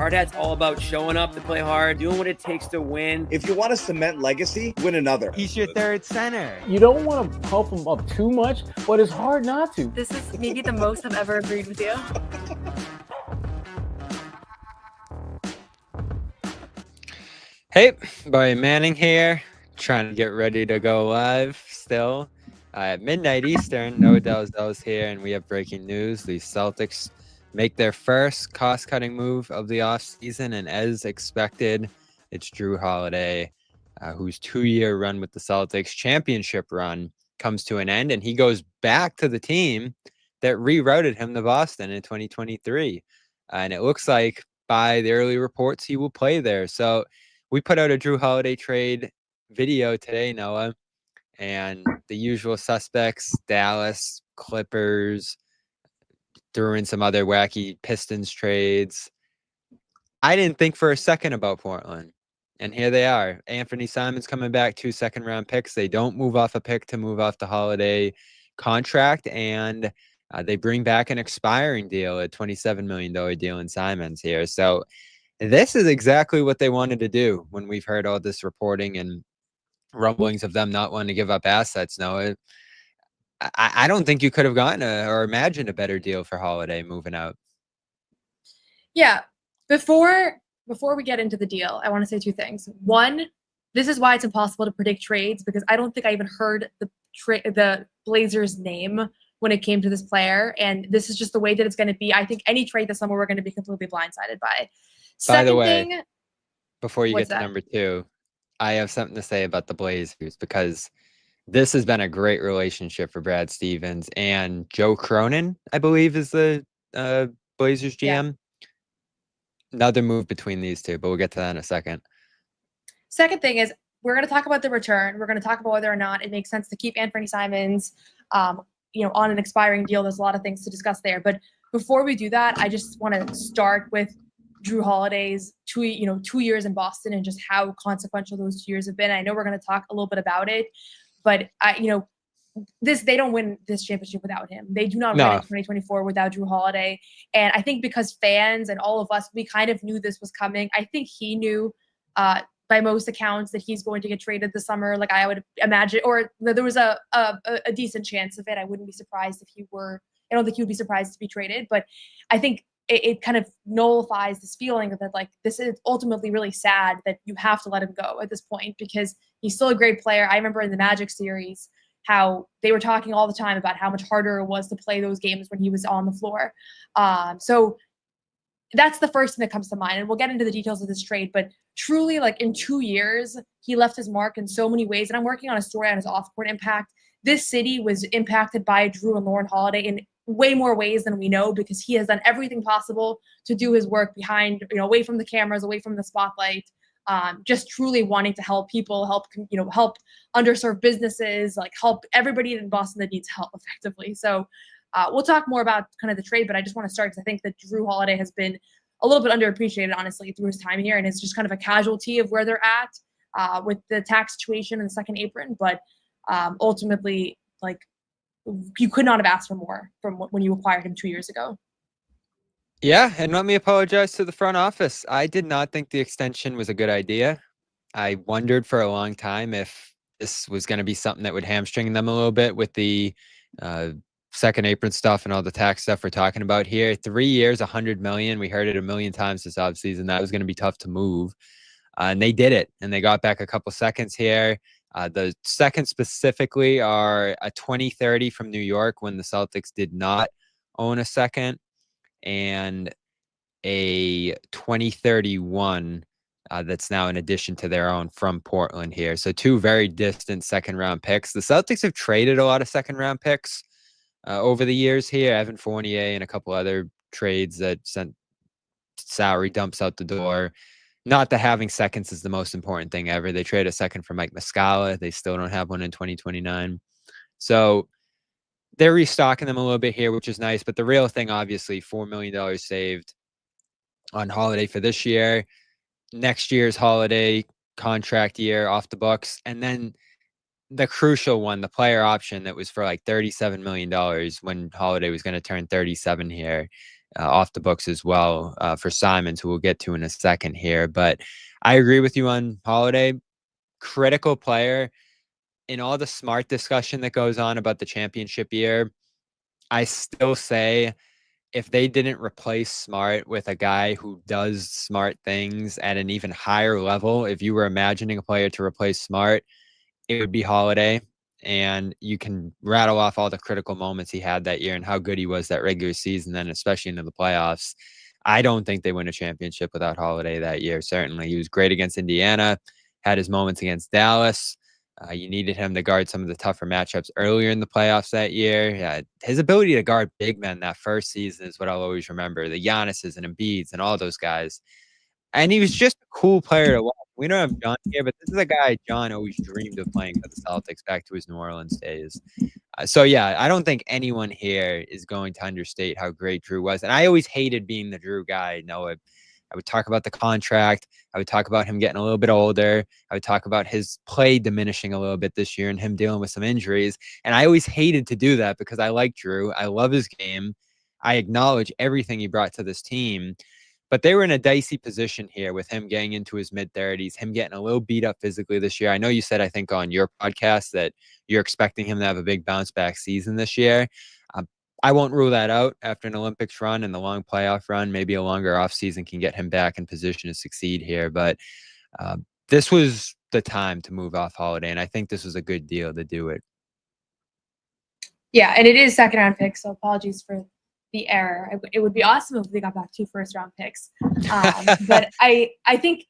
Hard Hat's all about showing up to play hard, doing what it takes to win. If you want to cement legacy, win another. He's your third center. You don't want to pump him up too much, but it's hard not to. This is maybe the most I've ever agreed with you. Hey, Barry Manning here, trying to get ready to go live still. At midnight Eastern, no Dalzell's here, and we have breaking news. The Celtics make their first cost-cutting move of the offseason, and as expected, it's Jrue Holiday, whose 2-year run with the Celtics, championship run, comes to an end, and he goes back to the team that rerouted him to Boston in 2023. And it looks like by the early reports, he will play there. So we put out a Jrue Holiday trade video today, Noah, and the usual suspects, Dallas, Clippers, threw in some other wacky Pistons trades. I didn't think for a second about Portland, and here they are. Anfernee Simons coming back, 2 second-round picks. They don't move off a pick to move off the Holiday contract, and they bring back an expiring deal, a $27 million deal in Simons here. So this is exactly what they wanted to do when we've heard all this reporting and rumblings of them not wanting to give up assets. No, I don't think you could have gotten or imagined a better deal for Holiday moving out. Yeah. Before we get into the deal, I want to say 2 things. One, this is why it's impossible to predict trades, because I don't think I even heard the Blazers' name when it came to this player, and this is just the way that it's going to be. I think any trade this summer we're going to be completely blindsided by. By the way, before you get to number 2, I have something to say about the Blazers, because this has been a great relationship for Brad Stevens and Joe Cronin, I believe, is the Blazers GM. Yeah. Another move between these two, but we'll get to that in a second. Second thing is, we're going to talk about the return. We're going to talk about whether or not it makes sense to keep Anfernee Simons, on an expiring deal. There's a lot of things to discuss there. But before we do that, I just want to start with Jrue Holiday's 2 years in Boston and just how consequential those 2 years have been. I know we're going to talk a little bit about it, but they don't win this championship without him. They do not win in 2024 without Jrue Holiday. And I think because fans and all of us, we kind of knew this was coming. I think he knew by most accounts that he's going to get traded this summer. Like I would imagine, or there was a decent chance of it. I wouldn't be surprised if he were. I don't think he would be surprised to be traded, but I think it kind of nullifies this feeling that like this is ultimately really sad that you have to let him go at this point, because he's still a great player. I remember in the Magic series how they were talking all the time about how much harder it was to play those games when he was on the floor. So that's the first thing that comes to mind, and we'll get into the details of this trade. But truly, like in 2 years, he left his mark in so many ways. And I'm working on a story on his off-court impact. This city was impacted by Jrue and Lauren Holiday in way more ways than we know, because he has done everything possible to do his work behind, away from the cameras, away from the spotlight, just truly wanting to help people, help underserved businesses, like help everybody in Boston that needs help effectively. So we'll talk more about kind of the trade, but I just want to start because I think that Jrue Holiday has been a little bit underappreciated, honestly, through his time here, and it's just kind of a casualty of where they're at with the tax situation and the second apron. But ultimately, like, you could not have asked for more from when you acquired him 2 years ago. Yeah, and let me apologize to the front office. I did not think the extension was a good idea. I wondered for a long time if this was going to be something that would hamstring them a little bit with the second apron stuff and all the tax stuff we're talking about here. 3 years, $100 million. We heard it a million times this offseason. That was going to be tough to move. And they did it, and they got back a couple seconds here. The seconds specifically are a 2030 from New York when the Celtics did not own a second, and a 2031 that's now in addition to their own from Portland here. So 2 very distant second-round picks. The Celtics have traded a lot of second-round picks over the years here. Evan Fournier and a couple other trades that sent salary dumps out the door. Not that having seconds is the most important thing ever. They trade a second for Mike Muscala. They still don't have one in 2029. So they're restocking them a little bit here, which is nice. But the real thing, obviously, $4 million saved on Holiday for this year. Next year's Holiday contract year off the books. And then the crucial one, the player option that was for like $37 million when Holiday was going to turn 37 here. off the books as well for Simons, who we'll get to in a second here. But I agree with you on Holiday. Critical player in all the Smart discussion that goes on about the championship year. I still say if they didn't replace Smart with a guy who does smart things at an even higher level, if you were imagining a player to replace Smart, it would be Holiday. And you can rattle off all the critical moments he had that year and how good he was that regular season, then especially into the playoffs. I don't think they win a championship without Holiday that year. Certainly, he was great against Indiana, had his moments against Dallas. You needed him to guard some of the tougher matchups earlier in the playoffs that year. Yeah, his ability to guard big men that first season is what I'll always remember. The Giannis's and Embiid's and all those guys. And he was just a cool player to watch. We don't have John here, but this is a guy John always dreamed of playing for the Celtics back to his New Orleans days. So, yeah, I don't think anyone here is going to understate how great Jrue was. And I always hated being the Jrue guy. I would talk about the contract. I would talk about him getting a little bit older. I would talk about his play diminishing a little bit this year and him dealing with some injuries. And I always hated to do that because I like Jrue. I love his game. I acknowledge everything he brought to this team. But they were in a dicey position here with him getting into his mid-30s, him getting a little beat up physically this year. I know you said, I think, on your podcast that you're expecting him to have a big bounce-back season this year. I won't rule that out after an Olympics run and the long playoff run. Maybe a longer offseason can get him back in position to succeed here. But this was the time to move off Holiday, and I think this was a good deal to do it. Yeah, and it is second-round picks, so apologies for the error. It would be awesome if they got back 2 first-round picks. But I think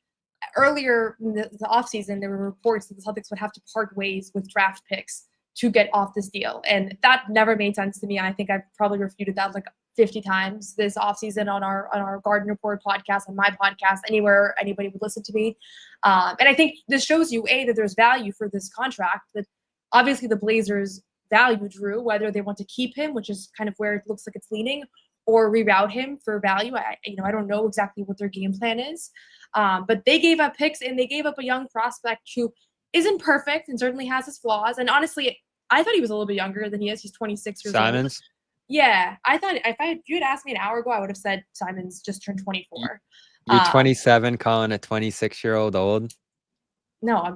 earlier in the offseason, there were reports that the Celtics would have to part ways with draft picks to get off this deal. And that never made sense to me. I think I've probably refuted that like 50 times this offseason on our Garden Report podcast, on my podcast, anywhere anybody would listen to me. And I think this shows you, A, that there's value for this contract, that obviously the Blazers value Jrue, whether they want to keep him, which is kind of where it looks like it's leaning, or reroute him for value. I don't know exactly what their game plan is. But they gave up picks and they gave up a young prospect who isn't perfect and certainly has his flaws. And honestly, I thought he was a little bit younger than he is. He's 26 years old. Simons? Yeah. I thought if you had asked me an hour ago, I would have said Simons just turned 24. You're 27 calling a 26-year-old old? No,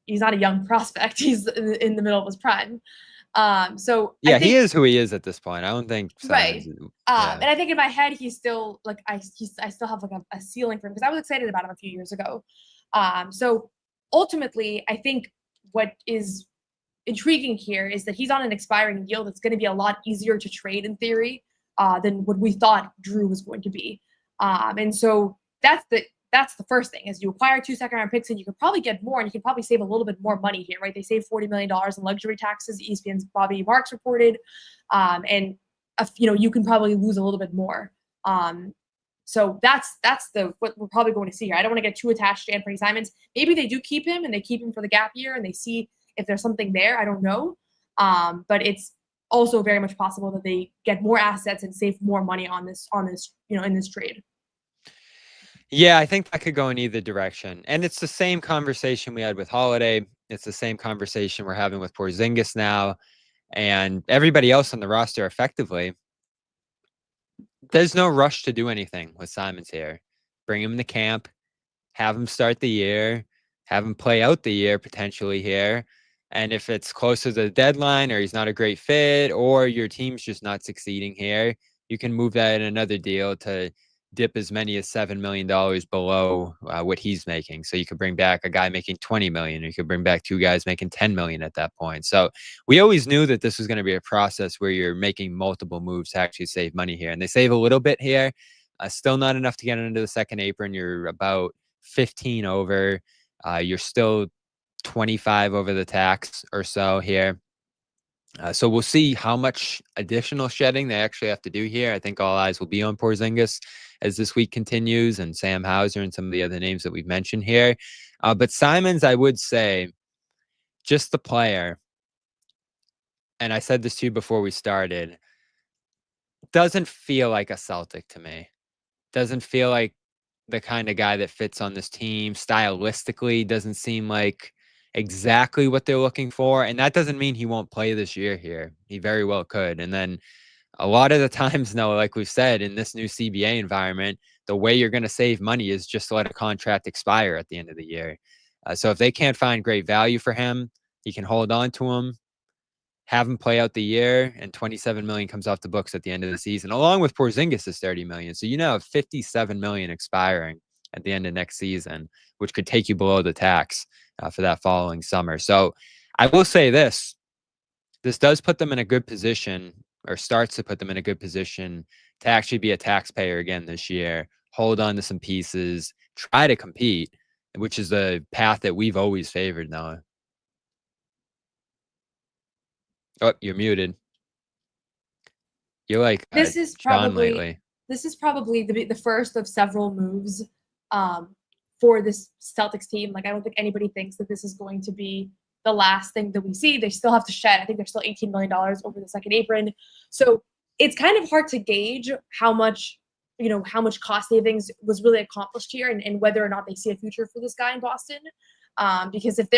he's not a young prospect. He's in the middle of his prime. So yeah, he is who he is at this point. I don't think Simons, right. And I think in my head he's still like I still have like a ceiling for him because I was excited about him a few years ago. So ultimately, I think what is intriguing here is that he's on an expiring deal that's going to be a lot easier to trade in theory than what we thought Jrue was going to be. And so that's the first thing is you acquire 2 second-round picks and you could probably get more and you can probably save a little bit more money here, right? They saved $40 million in luxury taxes, ESPN's Bobby Marks reported. And you can probably lose a little bit more. So that's what we're probably going to see here. I don't want to get too attached to Anfernee Simons. Maybe they do keep him and they keep him for the gap year and they see if there's something there. I don't know. But it's also very much possible that they get more assets and save more money on this, in this trade. Yeah, I think that could go in either direction. And it's the same conversation we had with Holiday. It's the same conversation we're having with Porzingis now. And everybody else on the roster effectively. There's no rush to do anything with Simons here. Bring him to camp. Have him start the year. Have him play out the year potentially here. And if it's closer to the deadline or he's not a great fit or your team's just not succeeding here, you can move that in another deal to dip as many as $7 million below what he's making. So you could bring back a guy making $20 million. Or you could bring back 2 guys making $10 million at that point. So we always knew that this was going to be a process where you're making multiple moves to actually save money here. And they save a little bit here. Still not enough to get into the second apron. You're about 15 over. You're still 25 over the tax or so here. So we'll see how much additional shedding they actually have to do here. I think all eyes will be on Porzingis as this week continues and Sam Hauser and some of the other names that we've mentioned here. But Simons, I would say, just the player, and I said this to you before we started, doesn't feel like a Celtic to me. Doesn't feel like the kind of guy that fits on this team. Stylistically, doesn't seem like exactly what they're looking for. And that doesn't mean he won't play this year here. He very well could. And then a lot of the times, no, like we've said, in this new CBA environment, the way you're going to save money is just to let a contract expire at the end of the year. So if they can't find great value for him, he can hold on to him, have him play out the year, and $27 million comes off the books at the end of the season, along with Porzingis is $30 million. So you now have $57 million expiring at the end of next season, which could take you below the tax for that following summer. So I will say this does put them in a good position, or starts to put them in a good position to actually be a taxpayer again this year, hold on to some pieces, try to compete, which is the path that we've always favored, Noah. Oh, you're muted. You're like This is Sean probably lately. the first of several moves for this Celtics team. Like, I don't think anybody thinks that this is going to be the last thing that we see. They still have to shed. I think there's still $18 million over the second apron. So it's kind of hard to gauge how much cost savings was really accomplished here, and whether or not they see a future for this guy in Boston. Because if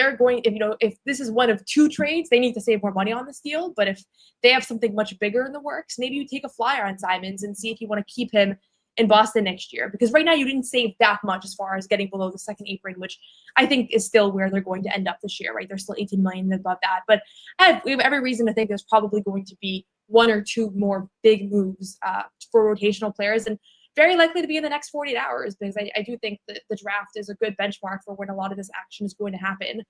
this is one of two trades, they need to save more money on this deal. But if they have something much bigger in the works, maybe you take a flyer on Simons and see if you want to keep him in Boston next year. Because right now you didn't save that much as far as getting below the second apron, which I think is still where they're going to end up this year, right? They're still 18 million above that. But we have every reason to think there's probably going to be one or two more big moves for rotational players, and very likely to be in the next 48 hours, because I do think that the draft is a good benchmark for when a lot of this action is going to happen.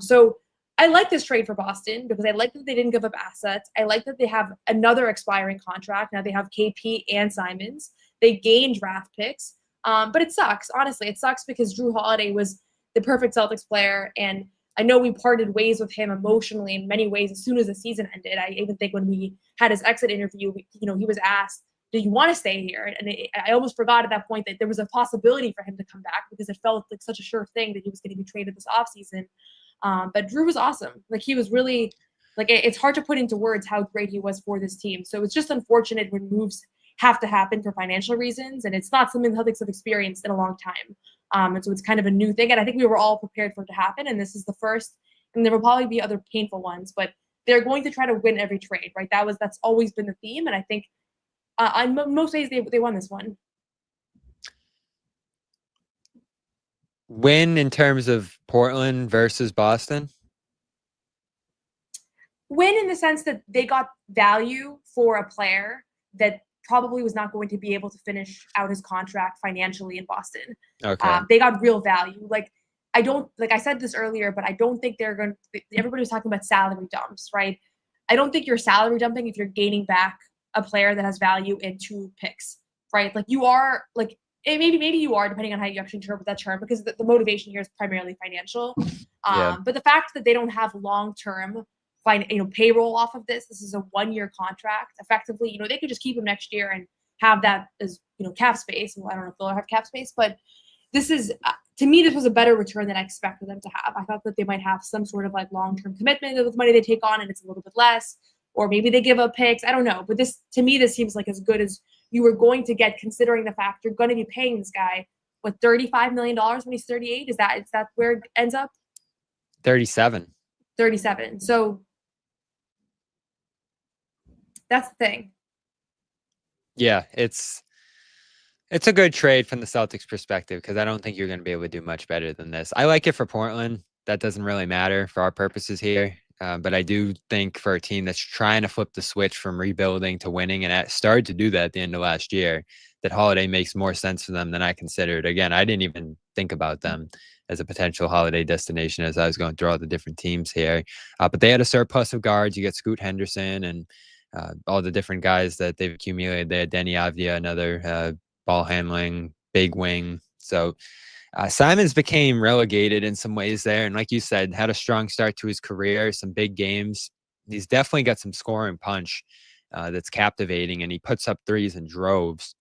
So I like this trade for Boston because I like that they didn't give up assets. I like that they have another expiring contract. Now they have KP and Simons. They gained draft picks. But it sucks. Honestly, it sucks because Jrue Holiday was the perfect Celtics player. And I know we parted ways with him emotionally in many ways as soon as the season ended. I even think when we had his exit interview, he was asked, do you want to stay here? And I almost forgot at that point that there was a possibility for him to come back because it felt like such a sure thing that he was going to be traded this offseason. But Jrue was awesome. Like, he was really, like, it's hard to put into words how great he was for this team. So it's just unfortunate when moves have to happen for financial reasons, and it's not something the Celtics have experienced in a long time. And so it's kind of a new thing, and I think we were all prepared for it to happen, and this is the first, and there will probably be other painful ones, but they're going to try to win every trade, right? That's always been the theme, and I think on most days they won this one. Win in terms of Portland versus Boston? Win in the sense that they got value for a player that probably was not going to be able to finish out his contract financially in Boston. Okay. They got real value. I said this earlier, but I don't think they're going to, everybody was talking about salary dumps, right? I don't think you're salary dumping if you're gaining back a player that has value in 2 picks, right? Like, you are, like, maybe you are, depending on how you actually interpret that term, because the motivation here is primarily financial. Yeah. But the fact that they don't have long-term payroll off of this is a 1-year contract. Effectively, they could just keep him next year and have that as, cap space. Well, I don't know if they'll have cap space, but this is, to me, this was a better return than I expected them to have. I thought that they might have some sort of like long-term commitment of the money they take on, and it's a little bit less, or maybe they give up picks. I don't know. But this seems like as good as you were going to get, considering the fact you're going to be paying this guy, what, $35 million when he's 38? Is that where it ends up? 37. So that's the thing. Yeah, it's a good trade from the Celtics perspective, because I don't think you're going to be able to do much better than this. I like it for Portland. That doesn't really matter for our purposes here. But I do think for a team that's trying to flip the switch from rebuilding to winning, and started to do that at the end of last year, that Holiday makes more sense for them than I considered. Again, I didn't even think about them as a potential holiday destination as I was going through all the different teams here. But they had a surplus of guards. You get Scoot Henderson and all the different guys that they've accumulated. They had Denny Avdia, another ball handling, big wing. So Simons became relegated in some ways there. And like you said, had a strong start to his career, some big games. He's definitely got some scoring punch that's captivating, and he puts up threes in droves.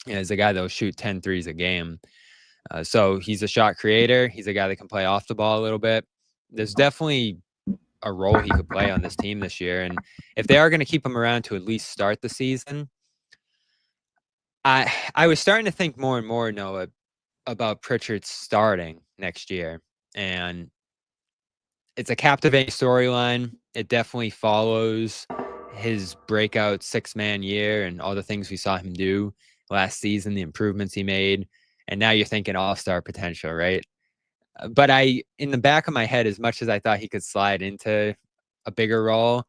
He's a guy that will shoot 10 threes a game. So he's a shot creator. He's a guy that can play off the ball a little bit. There's definitely a role he could play on this team this year. And if they are going to keep him around to at least start the season, I was starting to think more and more, Noah, about Pritchard starting next year. And it's a captivating storyline. It definitely follows his breakout 6-man year and all the things we saw him do last season, the improvements he made, and now you're thinking all-star potential, right? But in the back of my head, as much as I thought he could slide into a bigger role,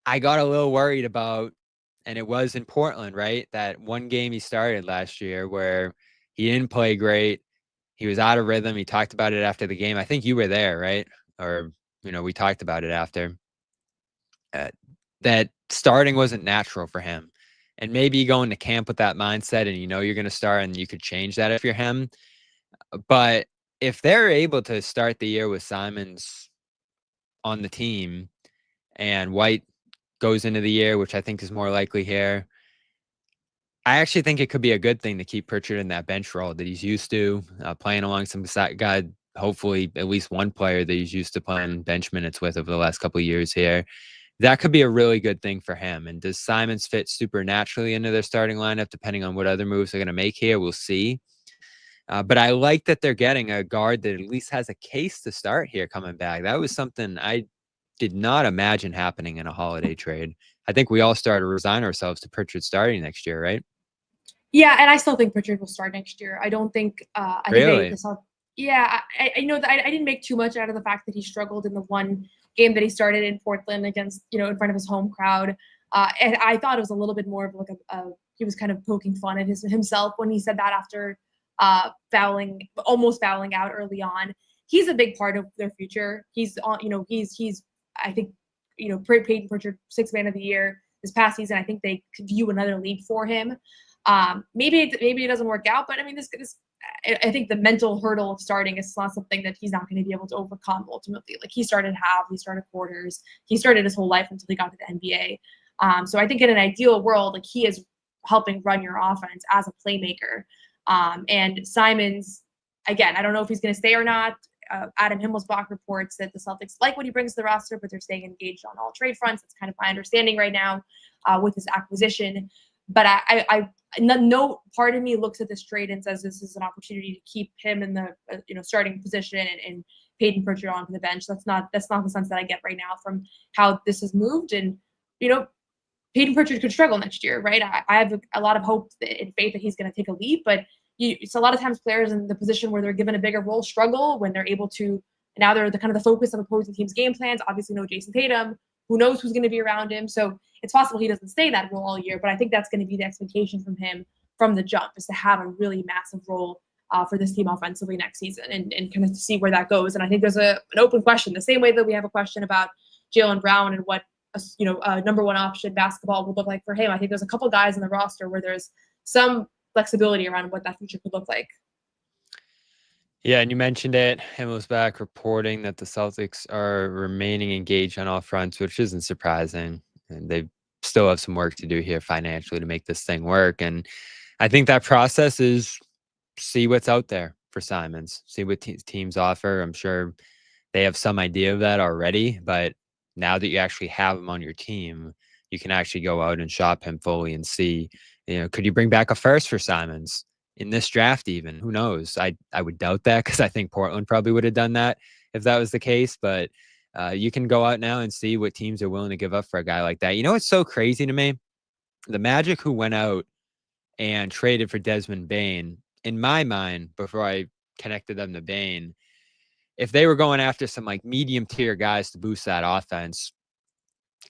I got a little worried about, and it was in Portland, right? That one game he started last year where he didn't play great. He was out of rhythm. He talked about it after the game. I think you were there, right? Or, we talked about it after. That starting wasn't natural for him. And maybe you go into camp with that mindset and you're going to start and you could change that if you're him. But if they're able to start the year with Simons on the team and White goes into the year, which I think is more likely here, I actually think it could be a good thing to keep Pritchard in that bench role that he's used to, playing along some guy, hopefully at least one player that he's used to playing bench minutes with over the last couple of years here. That could be a really good thing for him. And does Simons fit super naturally into their starting lineup, depending on what other moves they're going to make here? We'll see. But I like that they're getting a guard that at least has a case to start here coming back. That was something I did not imagine happening in a Holiday trade. I think we all started to resign ourselves to Pritchard starting next year, right? Yeah, and I still think Pritchard will start next year. I don't think Really? I know that I didn't make too much out of the fact that he struggled in the one game that he started in Portland against, in front of his home crowd. And I thought it was a little bit more of like he was kind of poking fun at himself when he said that after almost fouling out early on. He's a big part of their future. He's on, he's I think, Peyton Pritchard 6th man of the year this past season. I think they could view another league for him. Maybe it doesn't work out, but I mean, I think the mental hurdle of starting is not something that he's not going to be able to overcome ultimately. Like he started half, he started quarters, he started his whole life until he got to the NBA. So I think in an ideal world, like he is helping run your offense as a playmaker. And Simons, again, I don't know if he's going to stay or not. Adam Himmelsbach reports that the Celtics like what he brings to the roster, but they're staying engaged on all trade fronts. That's kind of my understanding right now with this acquisition. But no part of me looks at this trade and says this is an opportunity to keep him in the starting position and Peyton Pritchard onto the bench. That's not the sense that I get right now from how this has moved. And Peyton Pritchard could struggle next year, right? I have a lot of hope and faith that he's going to take a leap, but it's a lot of times players in the position where they're given a bigger role struggle when they're able to. Now they're the kind of the focus of opposing teams' game plans. Obviously, no Jason Tatum. Who knows who's going to be around him? So it's possible he doesn't stay that role all year, but I think that's going to be the expectation from him from the jump, is to have a really massive role for this team offensively next season and kind of to see where that goes. And I think there's an open question, the same way that we have a question about Jaylen Brown and what a number one option basketball would look like for him. I think there's a couple guys in the roster where there's some flexibility around what that future could look like. Yeah, and you mentioned it. Himmelsbach reporting that the Celtics are remaining engaged on all fronts, which isn't surprising. And they still have some work to do here financially to make this thing work. And I think that process is see what's out there for Simons, see what teams offer. I'm sure they have some idea of that already, but now that you actually have him on your team, you can actually go out and shop him fully and see, could you bring back a first for Simons in this draft even? Who knows? I would doubt that because I think Portland probably would have done that if that was the case. But you can go out now and see what teams are willing to give up for a guy like that. It's so crazy to me. The Magic who went out and traded for Desmond Bane, in my mind, before I connected them to Bane, if they were going after some like medium tier guys to boost that offense,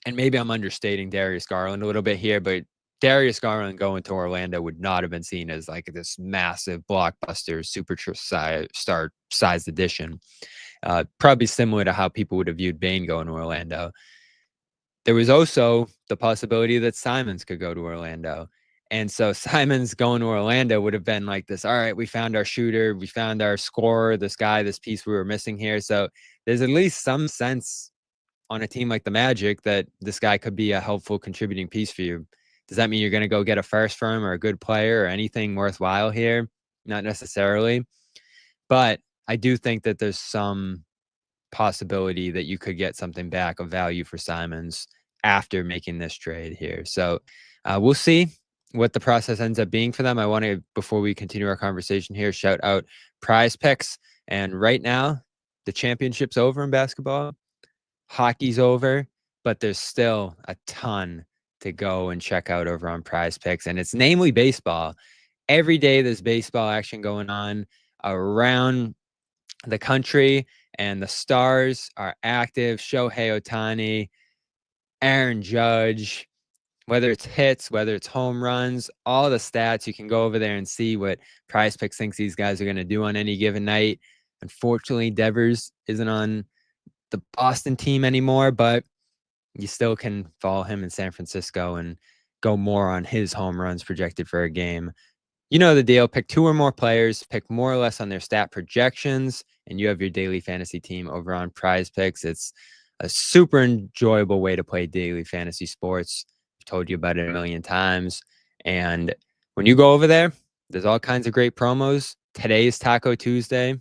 and maybe I'm understating Darius Garland a little bit here, but Darius Garland going to Orlando would not have been seen as like this massive blockbuster superstar sized addition. Probably similar to how people would have viewed Bane going to Orlando. There was also the possibility that Simons could go to Orlando. And so Simons going to Orlando would have been like this, all right, we found our shooter, we found our scorer, this guy, this piece we were missing here. So there's at least some sense on a team like the Magic that this guy could be a helpful contributing piece for you. Does that mean you're going to go get a first for him or a good player or anything worthwhile here? Not necessarily. But I do think that there's some possibility that you could get something back of value for Simons after making this trade here. So we'll see what the process ends up being for them. I want to, before we continue our conversation here, shout out Prize Picks. And right now, the championship's over in basketball. Hockey's over. but there's still a ton to go and check out over on Prize Picks, and it's namely baseball. Every day there's baseball action going on around the country, and the stars are active. Shohei Ohtani, Aaron Judge, whether it's hits, whether it's home runs, all the stats, you can go over there and see what Prize Picks thinks these guys are going to do on any given night. Unfortunately, Devers isn't on the Boston team anymore, but you still can follow him in San Francisco and go more on his home runs projected for a game. You know the deal. Pick 2 or more players, pick more or less on their stat projections, and you have your daily fantasy team over on Prize Picks. It's a super enjoyable way to play daily fantasy sports. I've told you about it a million times. And when you go over there, there's all kinds of great promos. Today is Taco Tuesday.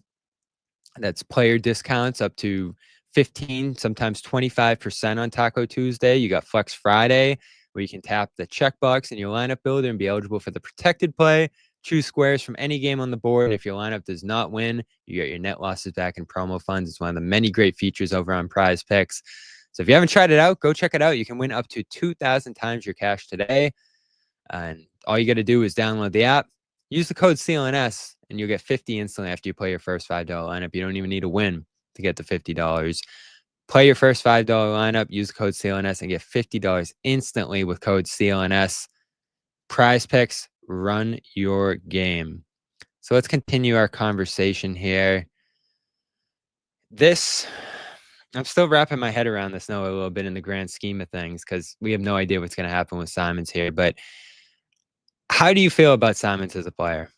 That's player discounts up to 15, sometimes 25% on Taco Tuesday. You got Flex Friday, where you can tap the checkbox in your lineup builder and be eligible for the protected play. Choose squares from any game on the board. If your lineup does not win, you get your net losses back in promo funds. It's one of the many great features over on Prize Picks. So if you haven't tried it out, go check it out. You can win up to 2,000 times your cash today. And all you got to do is download the app, use the code CLNS, and you'll get 50 instantly after you play your first $5 lineup. You don't even need a win to get the $50. Play your first $5 lineup, use the code CLNS, and get $50 instantly with code CLNS. Prize Picks, run your game. So let's continue our conversation here. I'm still wrapping my head around this now a little bit in the grand scheme of things, because we have no idea what's going to happen with Simons here. But how do you feel about Simons as a player?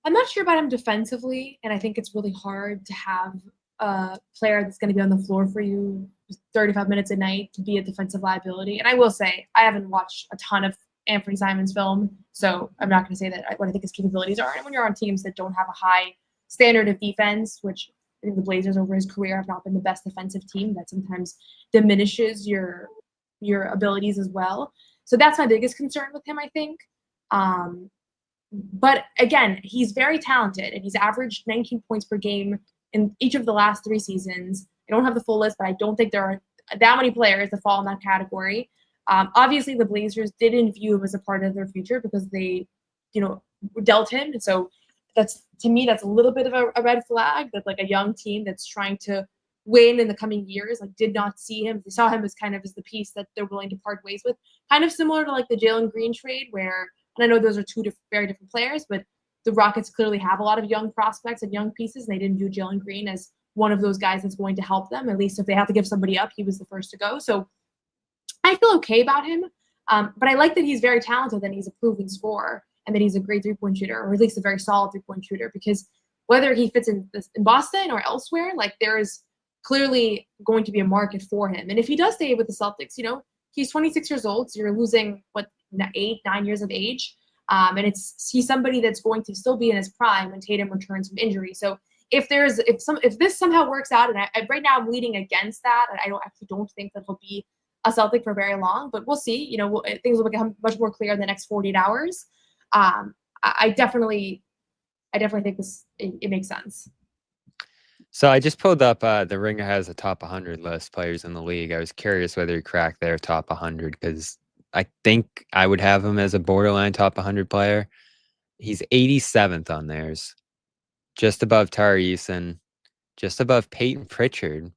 I'm not sure about him defensively, and I think it's really hard to have a player that's going to be on the floor for you 35 minutes a night to be a defensive liability. And I will say, I haven't watched a ton of Anfernee Simons film, so I'm not going to say that what I think his capabilities are. And when you're on teams that don't have a high standard of defense, which I think the Blazers over his career have not been the best defensive team, that sometimes diminishes your abilities as well. So that's my biggest concern with him, I think. But again, he's very talented, and he's averaged 19 points per game in each of the last 3 seasons. I don't have the full list, but I don't think there are that many players that fall in that category. Obviously, the Blazers didn't view him as a part of their future because they, dealt him. And so to me, that's a little bit of a red flag that like a young team that's trying to win in the coming years, like did not see him. They saw him as kind of as the piece that they're willing to part ways with. Kind of similar to like the Jalen Green trade where, and I know those are 2 very different players, but the Rockets clearly have a lot of young prospects and young pieces, and they didn't view Jalen Green as one of those guys that's going to help them. At least if they have to give somebody up, he was the first to go. So I feel okay about him, but I like that he's very talented and he's a proven scorer and that he's a great 3-point shooter, or at least a very solid 3-point shooter, because whether he fits in Boston or elsewhere, like there is clearly going to be a market for him. And if he does stay with the Celtics, he's 26 years old, so you're losing 8-9 years of age. And he's somebody that's going to still be in his prime when Tatum returns from injury. So if this somehow works out, and I right now I'm leaning against that, and I don't think that he'll be a Celtic for very long, but we'll see. Things will become much more clear in the next 48 hours. I definitely think it makes sense. So I just pulled up, the Ringer has a top 100 list players in the league. I was curious whether he cracked their top 100, because I think I would have him as a borderline top 100 player. He's 87th on theirs, just above Tari Eason, just above Peyton Pritchard,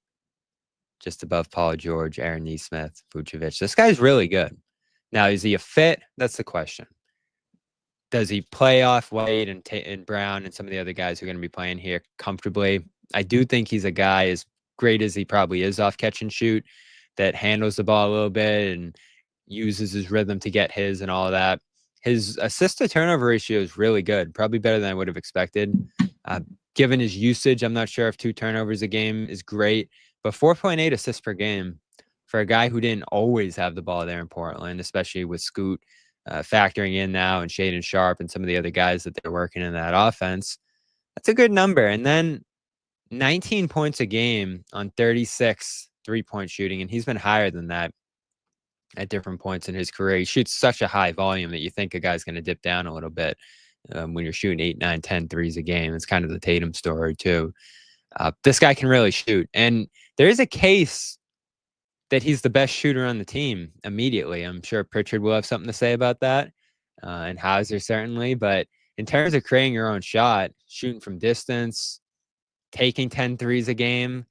just above Paul George, Aaron Nesmith, Vucevic. This guy's really good. Now, is he a fit? That's the question. Does he play off Wade and Brown and some of the other guys who are going to be playing here comfortably? I do think he's a guy, as great as he probably is off catch and shoot, that handles the ball a little bit and uses his rhythm to get his and all of that. His assist to turnover ratio is really good, probably better than I would have expected. Given his usage, I'm not sure if 2 turnovers a game is great, but 4.8 assists per game for a guy who didn't always have the ball there in Portland, especially with Scoot factoring in now and Shaedon Sharpe and some of the other guys that they're working in that offense. That's a good number. And then 19 points a game on 36 3-point shooting, and he's been higher than that at different points in his career. He shoots such a high volume that you think a guy's going to dip down a little bit when you're shooting 8, 9, 10 threes a game. It's kind of the Tatum story too. This guy can really shoot. And there is a case that he's the best shooter on the team immediately. I'm sure Pritchard will have something to say about that, and Hauser certainly. But in terms of creating your own shot, shooting from distance, taking 10 threes a game,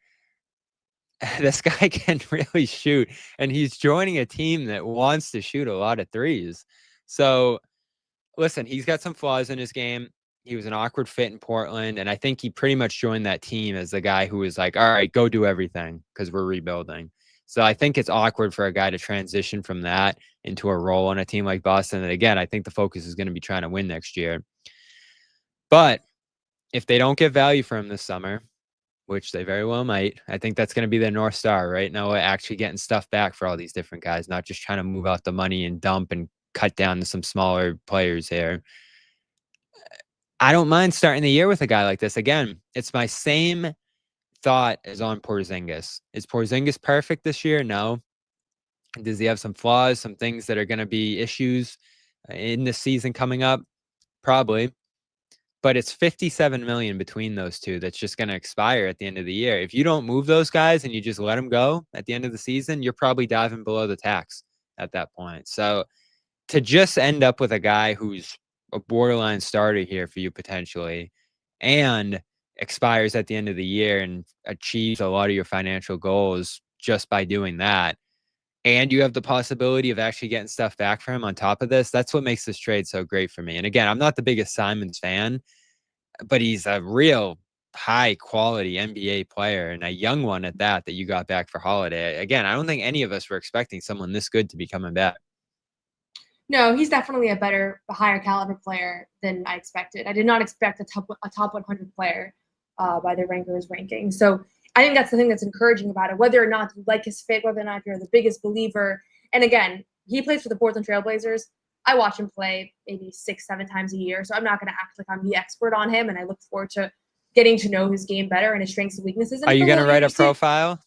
this guy can really shoot. And he's joining a team that wants to shoot a lot of threes. So, listen, he's got some flaws in his game. He was an awkward fit in Portland, and I think he pretty much joined that team as the guy who was like, all right, go do everything because we're rebuilding. So I think it's awkward for a guy to transition from that into a role on a team like Boston. And again, I think the focus is going to be trying to win next year. But if they don't get value for him this summer, which they very well might, I think that's going to be their North Star, right? Now, actually getting stuff back for all these different guys, not just trying to move out the money and dump and cut down to some smaller players here. I don't mind starting the year with a guy like this. Again, it's my same thought as on Porzingis. Is Porzingis perfect this year? No. Does he have some flaws, some things that are going to be issues in this season coming up? Probably. But it's $57 million between those two that's just going to expire at the end of the year. If you don't move those guys and you just let them go at the end of the season, you're probably diving below the tax at that point. So to just end up with a guy who's a borderline starter here for you potentially and expires at the end of the year and achieves a lot of your financial goals just by doing that, and you have the possibility of actually getting stuff back for him on top of this, that's what makes this trade so great for me. And again, I'm not the biggest Simons fan, but he's a real high quality NBA player and a young one at that you got back for Holiday. Again, I don't think any of us were expecting someone this good to be coming back. No, he's definitely a higher caliber player than I expected. I did not expect a top 100 player by the rankers ranking. So I think that's the thing that's encouraging about it, whether or not you like his fit, whether or not you're the biggest believer. And again, he plays for the Portland Trailblazers. I watch him play maybe 6-7 times a year. So I'm not going to act like I'm the expert on him. And I look forward to getting to know his game better and his strengths and weaknesses. And are you going to write a profile?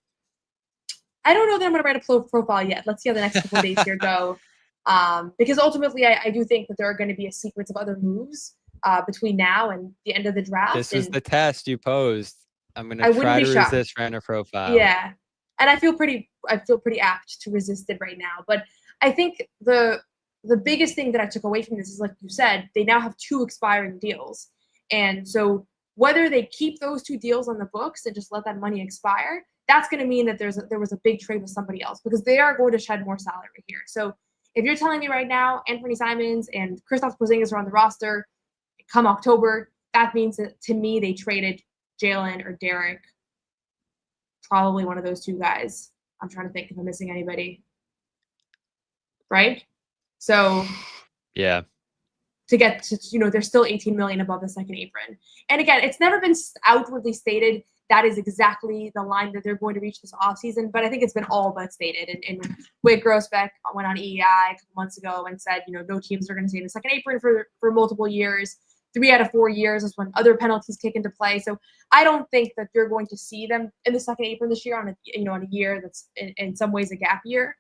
I don't know that I'm going to write a profile yet. Let's see how the next couple of days here go. Because ultimately, I do think that there are going to be a sequence of other moves between now and the end of the draft. This is the test you posed. I'm going to try to resist writing a profile. Yeah, and I feel pretty apt to resist it right now. But I think the biggest thing that I took away from this is, like you said, they now have 2 expiring deals, and so whether they keep those 2 deals on the books and just let that money expire, that's going to mean that there was a big trade with somebody else because they are going to shed more salary here. So if you're telling me right now Anfernee Simons and Kristaps Porzingis are on the roster come October, that means that to me they traded Jalen or Derek, probably one of those 2 guys. I'm trying to think if I'm missing anybody. Right? So yeah. To get to, they're still 18 million above the second apron. And again, it's never been outwardly stated that is exactly the line that they're going to reach this offseason, but I think it's been all but stated. And Wade Grossbeck went on EEI a couple months ago and said, no teams are going to stay in the second apron for multiple years. 3 out of 4 years is when other penalties kick into play. So I don't think that you're going to see them in the second apron this year on a year that's in some ways a gap year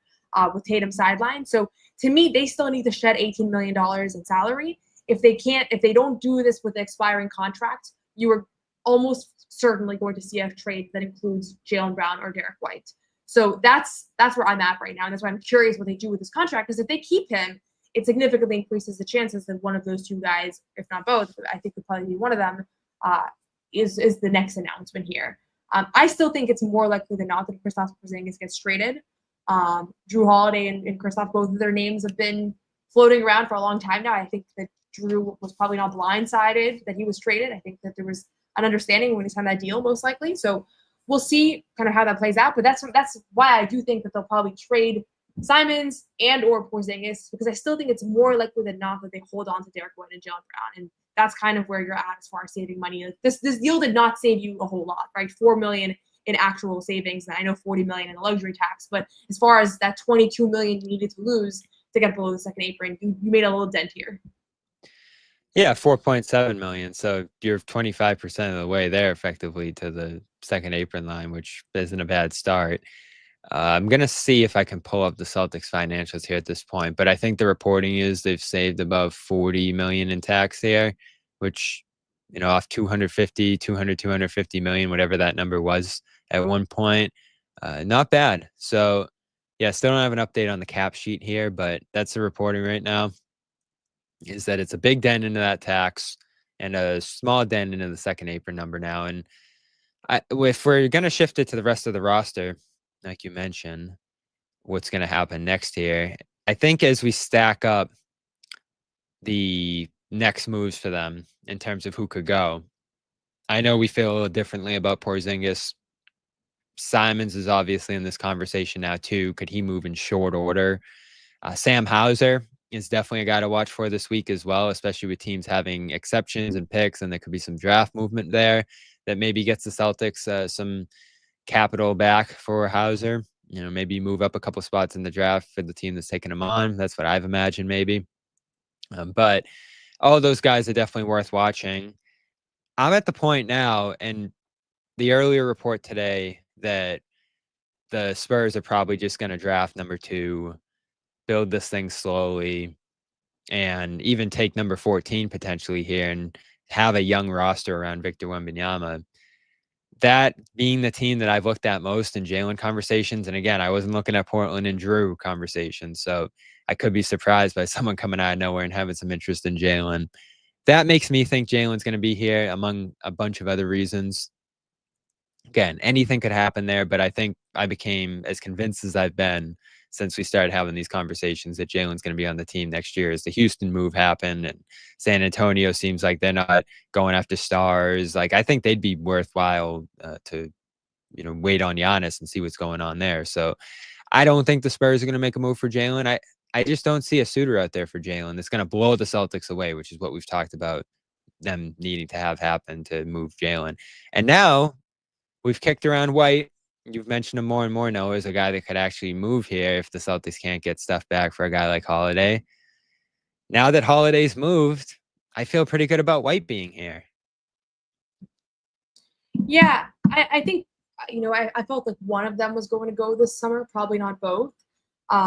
with Tatum sidelined. So to me, they still need to shed $18 million in salary. If they don't do this with the expiring contract, you are almost certainly going to see a trade that includes Jaylen Brown or Derek White. So that's where I'm at right now. And that's why I'm curious what they do with this contract, because if they keep him, it significantly increases the chances that one of those 2 guys, if not both, I think would probably be one of them, is the next announcement here. I still think it's more likely than not that Kristaps Porzingis gets traded. Jrue Holiday and Kristaps, both of their names have been floating around for a long time now. I think that Jrue was probably not blindsided that he was traded. I think that there was an understanding when he signed that deal, most likely. So we'll see kind of how that plays out. But that's why I do think that they'll probably trade Simons and or Porzingis, because I still think it's more likely than not that they hold on to Derek White and Jaylen Brown. And that's kind of where you're at as far as saving money. Like this deal did not save you a whole lot, right? $4 million in actual savings, and I know $40 million in the luxury tax. But as far as that $22 million you needed to lose to get below the second apron, you made a little dent here. Yeah, 4.7 million. So you're 25% of the way there effectively to the second apron line, which isn't a bad start. I'm going to see if I can pull up the Celtics financials here at this point, but I think the reporting is they've saved above 40 million in tax here, which, off 250 million, whatever that number was at one point. Not bad. So Yeah, still don't have an update on the cap sheet here, but that's the reporting right now, is that it's a big dent into that tax and a small dent into the second apron number now. And if we're going to shift it to the rest of the roster, like you mentioned, what's going to happen next year, I think as we stack up the next moves for them in terms of who could go, I know we feel a little differently about Porzingis. Simons is obviously in this conversation now too. Could he move in short order? Sam Hauser is definitely a guy to watch for this week as well, especially with teams having exceptions and picks, and there could be some draft movement there that maybe gets the Celtics some capital back for Hauser. You know, maybe move up a couple spots in the draft for the team that's taking him on. That's what I've imagined maybe. But all of those guys are definitely worth watching. I'm at the point now, and the earlier report today, that the Spurs are probably just going to draft number 2, build this thing slowly, and even take number 14 potentially here and have a young roster around Victor Wembanyama. That being the team that I've looked at most in Jalen conversations. And again, I wasn't looking at Portland and Jrue conversations, so I could be surprised by someone coming out of nowhere and having some interest in Jalen. That makes me think Jalen's going to be here, among a bunch of other reasons. Again, anything could happen there, but I think I became as convinced as I've been since we started having these conversations that Jalen's going to be on the team next year as the Houston move happened, and San Antonio seems like they're not going after stars. Like, I think they'd be worthwhile to, wait on Giannis and see what's going on there. So I don't think the Spurs are going to make a move for Jalen. I just don't see a suitor out there for Jalen that's going to blow the Celtics away, which is what we've talked about them needing to have happen to move Jalen. And now we've kicked around White. You've mentioned him more and more, Noah, as a guy that could actually move here if the Celtics can't get stuff back for a guy like Holiday. Now that Holiday's moved, I feel pretty good about White being here. Yeah, I think, I felt like one of them was going to go this summer, probably not both.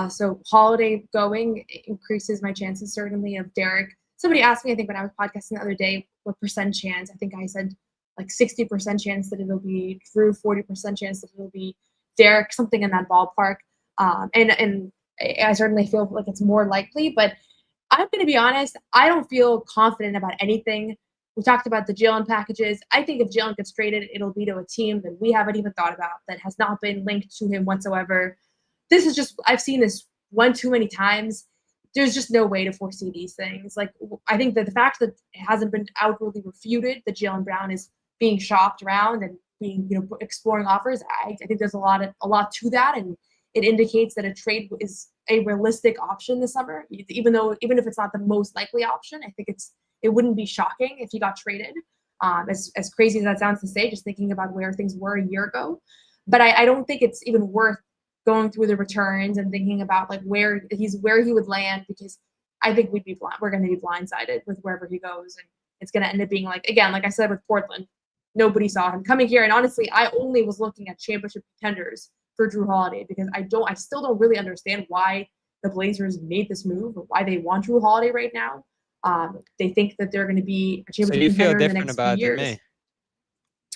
So Holiday going increases my chances, certainly, of Derek. Somebody asked me, I think when I was podcasting the other day, what percent chance. I think I said like 60% chance that it'll be Jrue, 40% chance that it'll be Derek, something in that ballpark. And I certainly feel like it's more likely, but I'm going to be honest, I don't feel confident about anything. We talked about the Jalen packages. I think if Jalen gets traded, it'll be to a team that we haven't even thought about, that has not been linked to him whatsoever. This is just, I've seen this one too many times. There's just no way to foresee these things. Like, I think that the fact that it hasn't been outwardly refuted that Jalen Brown is being shopped around and being, exploring offers, I think there's a lot to that, and it indicates that a trade is a realistic option this summer. Even if it's not the most likely option, I think it wouldn't be shocking if he got traded. As crazy as that sounds to say, just thinking about where things were a year ago, but I don't think it's even worth going through the returns and thinking about like where he would land, because I think we're going to be blindsided with wherever he goes, and it's going to end up being like I said with Portland. Nobody saw him coming here. And honestly, I only was looking at championship contenders for Jrue Holiday, because I still don't really understand why the Blazers made this move, or why they want Jrue Holiday right now. They think that they're going to be a championship contender in the next few years. Than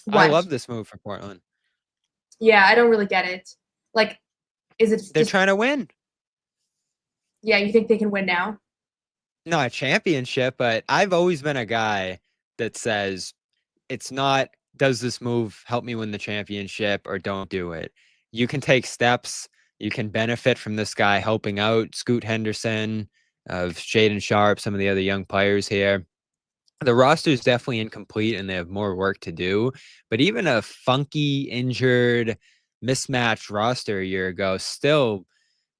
me. I love this move for Portland. Yeah, I don't really get it. Like, they're trying to win. Yeah, you think they can win now? Not a championship, but I've always been a guy that says, it's not, does this move help me win the championship, or don't do it? You can take steps. You can benefit from this guy helping out Scoot Henderson, of Shaedon Sharpe, some of the other young players here. The roster is definitely incomplete and they have more work to do. But even a funky, injured, mismatched roster a year ago, still,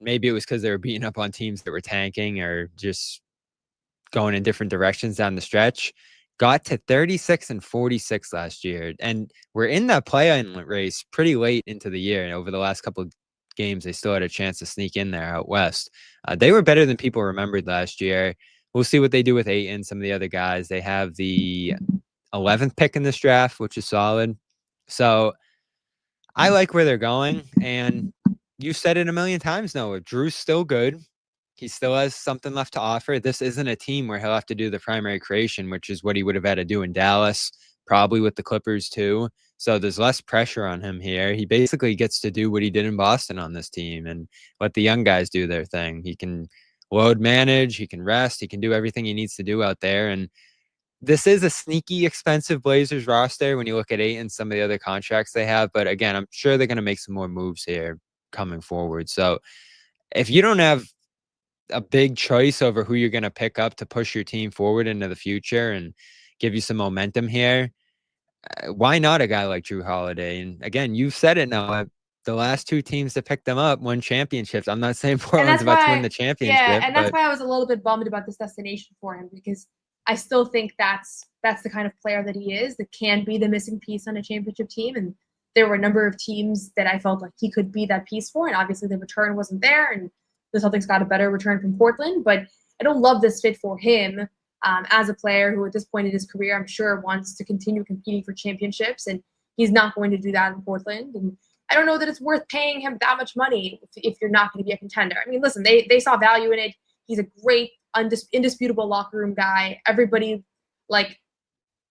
maybe it was because they were beating up on teams that were tanking or just going in different directions down the stretch, got to 36-46 last year. And we're in that play-in race pretty late into the year. And over the last couple of games, they still had a chance to sneak in there out west. They were better than people remembered last year. We'll see what they do with Ayton, some of the other guys. They have the 11th pick in this draft, which is solid. So I like where they're going. And you said it a million times, Noah. Jrue's still good. He still has something left to offer. This isn't a team where he'll have to do the primary creation, which is what he would have had to do in Dallas, probably with the Clippers too. So there's less pressure on him here. He basically gets to do what he did in Boston on this team and let the young guys do their thing. He can load manage, he can rest, he can do everything he needs to do out there. And this is a sneaky expensive Blazers roster when you look at Ayton and some of the other contracts they have. But again, I'm sure they're going to make some more moves here coming forward. So if you don't have a big choice over who you're going to pick up to push your team forward into the future and give you some momentum here, why not a guy like Jrue Holiday? And again, you've said it now. The last two teams that picked them up won championships. I'm not saying Portland's about to win the championship. Yeah, and that's why I was a little bit bummed about this destination for him, because I still think that's the kind of player that he is, that can be the missing piece on a championship team. And there were a number of teams that I felt like he could be that piece for. And obviously the return wasn't there, and the Celtics got a better return from Portland. But I don't love this fit for him. As a player who at this point in his career, I'm sure wants to continue competing for championships, and he's not going to do that in Portland. And I don't know that it's worth paying him that much money if you're not going to be a contender. I mean, listen, they saw value in it. He's a great, indisputable locker room guy. Everybody loves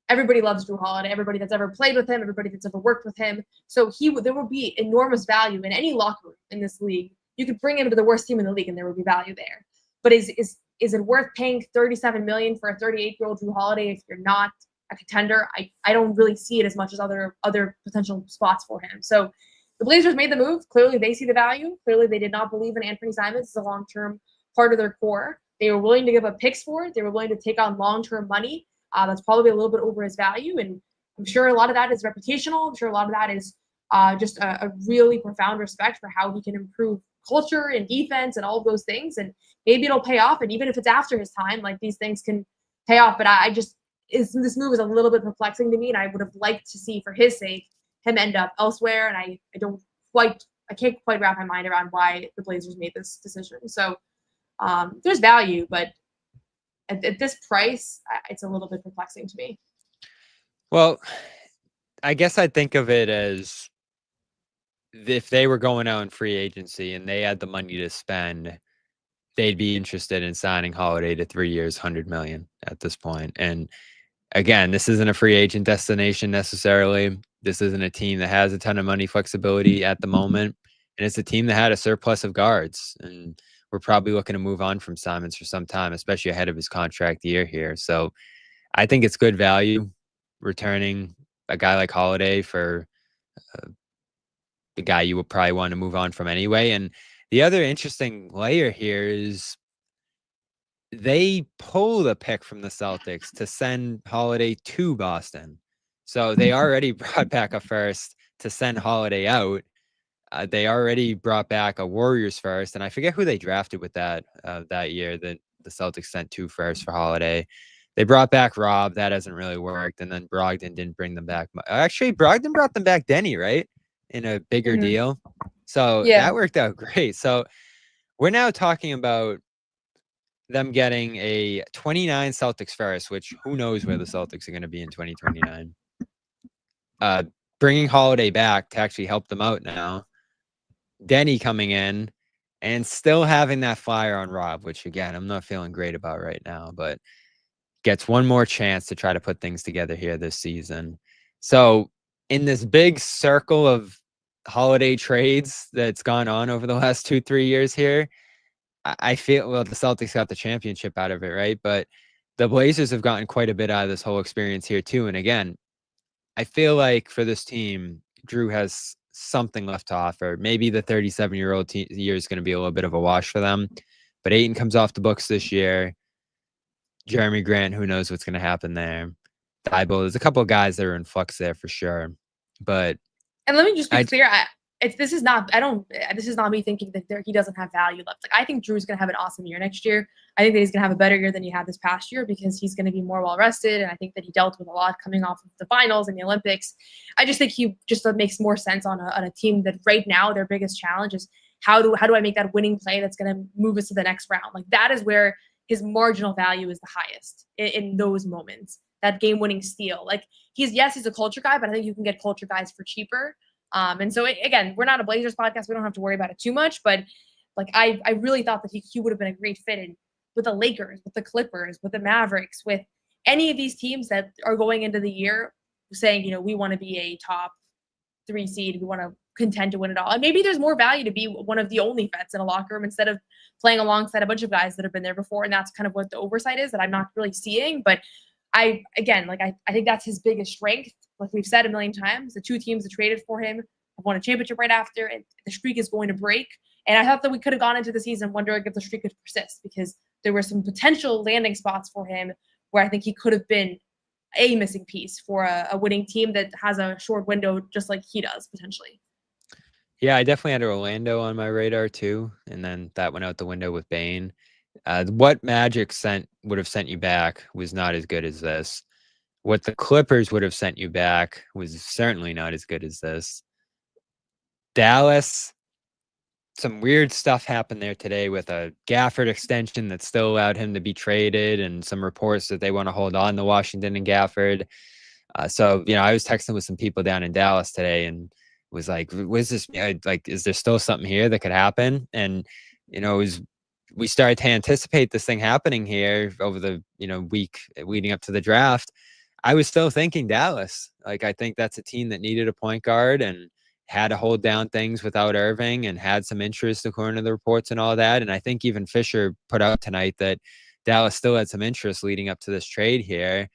Jrue Holiday. Everybody that's ever played with him, everybody that's ever worked with him. So there will be enormous value in any locker room in this league. You could bring him to the worst team in the league, and there would be value there. But is it worth paying $37 million for a 38-year-old Jrue Holiday if you're not a contender? I don't really see it as much as other potential spots for him. So the Blazers made the move. Clearly, they see the value. Clearly, they did not believe in Anfernee Simons as a long-term part of their core. They were willing to give up picks for it. They were willing to take on long-term money. That's probably a little bit over his value, and I'm sure a lot of that is reputational. I'm sure a lot of that is just a really profound respect for how he can improve culture and defense and all of those things. And maybe it'll pay off. And even if it's after his time, like, these things can pay off. But this move is a little bit perplexing to me, and I would have liked to see, for his sake, him end up elsewhere. And I can't quite wrap my mind around why the Blazers made this decision. So there's value, but at this price, it's a little bit perplexing to me. Well, I guess I'd think of it as if they were going out in free agency and they had the money to spend, they'd be interested in signing Holiday to 3 years, $100 million at this point. And again, this isn't a free agent destination necessarily. This isn't a team that has a ton of money flexibility at the moment. And it's a team that had a surplus of guards. And we're probably looking to move on from Simons for some time, especially ahead of his contract year here. So I think it's good value returning a guy like Holiday for the guy you would probably want to move on from anyway. And the other interesting layer here is they pulled a pick from the Celtics to send Holiday to Boston. So they already brought back a first to send Holiday out. They already brought back a Warriors first, and I forget who they drafted with that year that the Celtics sent 2 firsts for Holiday. They brought back Rob. That hasn't really worked. And then Brogdon didn't bring them back. Actually, Brogdon brought them back Denny, right? In a bigger deal. So that worked out great. So we're now talking about them getting a 29 Celtics first, which who knows where the Celtics are going to be in 2029. Bringing Holiday back to actually help them out now. Denny coming in and still having that flyer on Rob, which again, I'm not feeling great about right now, but gets one more chance to try to put things together here this season. So in this big circle of Holiday trades that's gone on over the last 2-3 years here, I feel, well, the Celtics got the championship out of it, right? But the Blazers have gotten quite a bit out of this whole experience here too. And again, I feel like for this team, Jrue has something left to offer. Maybe the 37-year-old year is going to be a little bit of a wash for them. But Ayton comes off the books this year. Jeremy Grant, who knows what's going to happen there. Thibault, there's a couple of guys that are in flux there for sure. But and let me just be clear. This is not me thinking that he doesn't have value left. Like, I think Drew's going to have an awesome year next year. I think that he's going to have a better year than he had this past year because he's going to be more well rested. And I think that he dealt with a lot coming off of the finals and the Olympics. I just think he just makes more sense on a team that right now their biggest challenge is how do I make that winning play that's going to move us to the next round? Like, that is where his marginal value is the highest in those moments. That game-winning steal. Like, he's a culture guy, but I think you can get culture guys for cheaper. And so again, we're not a Blazers podcast. We don't have to worry about it too much, but like, I really thought that he would have been a great fit with the Lakers, with the Clippers, with the Mavericks, with any of these teams that are going into the year saying, we want to be a top 3 seed. We want to contend to win it all. And maybe there's more value to be one of the only vets in a locker room instead of playing alongside a bunch of guys that have been there before. And that's kind of what the oversight is that I'm not really seeing. But I think that's his biggest strength. Like we've said a million times, the 2 teams that traded for him have won a championship right after, and the streak is going to break. And I thought that we could have gone into the season wondering if the streak could persist, because there were some potential landing spots for him where I think he could have been a missing piece for a winning team that has a short window just like he does potentially. Yeah, I definitely had Orlando on my radar too, and then that went out the window with Bane. What Magic would have sent you back was not as good as this. What the Clippers would have sent you back was certainly not as good as this. Dallas, some weird stuff happened there today with a Gafford extension that still allowed him to be traded, and some reports that they want to hold on to Washington and Gafford. So, I was texting with some people down in Dallas today and was like, was this like, is there still something here that could happen? And, we started to anticipate this thing happening here over the, week leading up to the draft. I was still thinking Dallas. Like, I think that's a team that needed a point guard and had to hold down things without Irving and had some interest according to the reports and all that. And I think even Fisher put out tonight that Dallas still had some interest leading up to this trade here.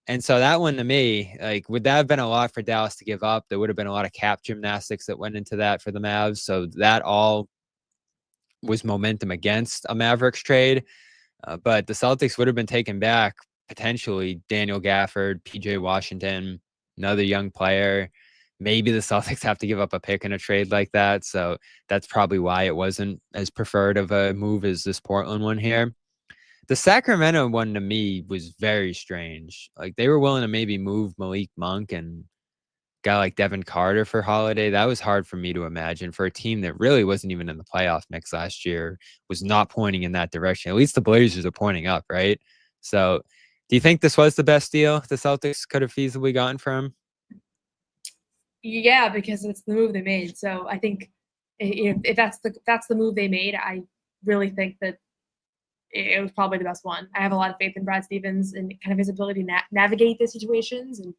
And so that one to me, like, would that have been a lot for Dallas to give up? There would have been a lot of cap gymnastics that went into that for the Mavs. So that all was momentum against a Mavericks trade. But the Celtics would have been taken back potentially Daniel Gafford, PJ Washington, another young player. Maybe the Celtics have to give up a pick in a trade like that. So that's probably why it wasn't as preferred of a move as this Portland one here. The Sacramento one to me was very strange. Like, they were willing to maybe move Malik Monk and a guy like Devin Carter for Holiday. That was hard for me to imagine for a team that really wasn't even in the playoff mix last year, was not pointing in that direction. At least the Blazers are pointing up, right? So do you think this was the best deal the Celtics could have feasibly gotten from him? Yeah, because it's the move they made. So I think if that's the move they made, I really think that it was probably the best one. I have a lot of faith in Brad Stevens and kind of his ability to navigate the situations. And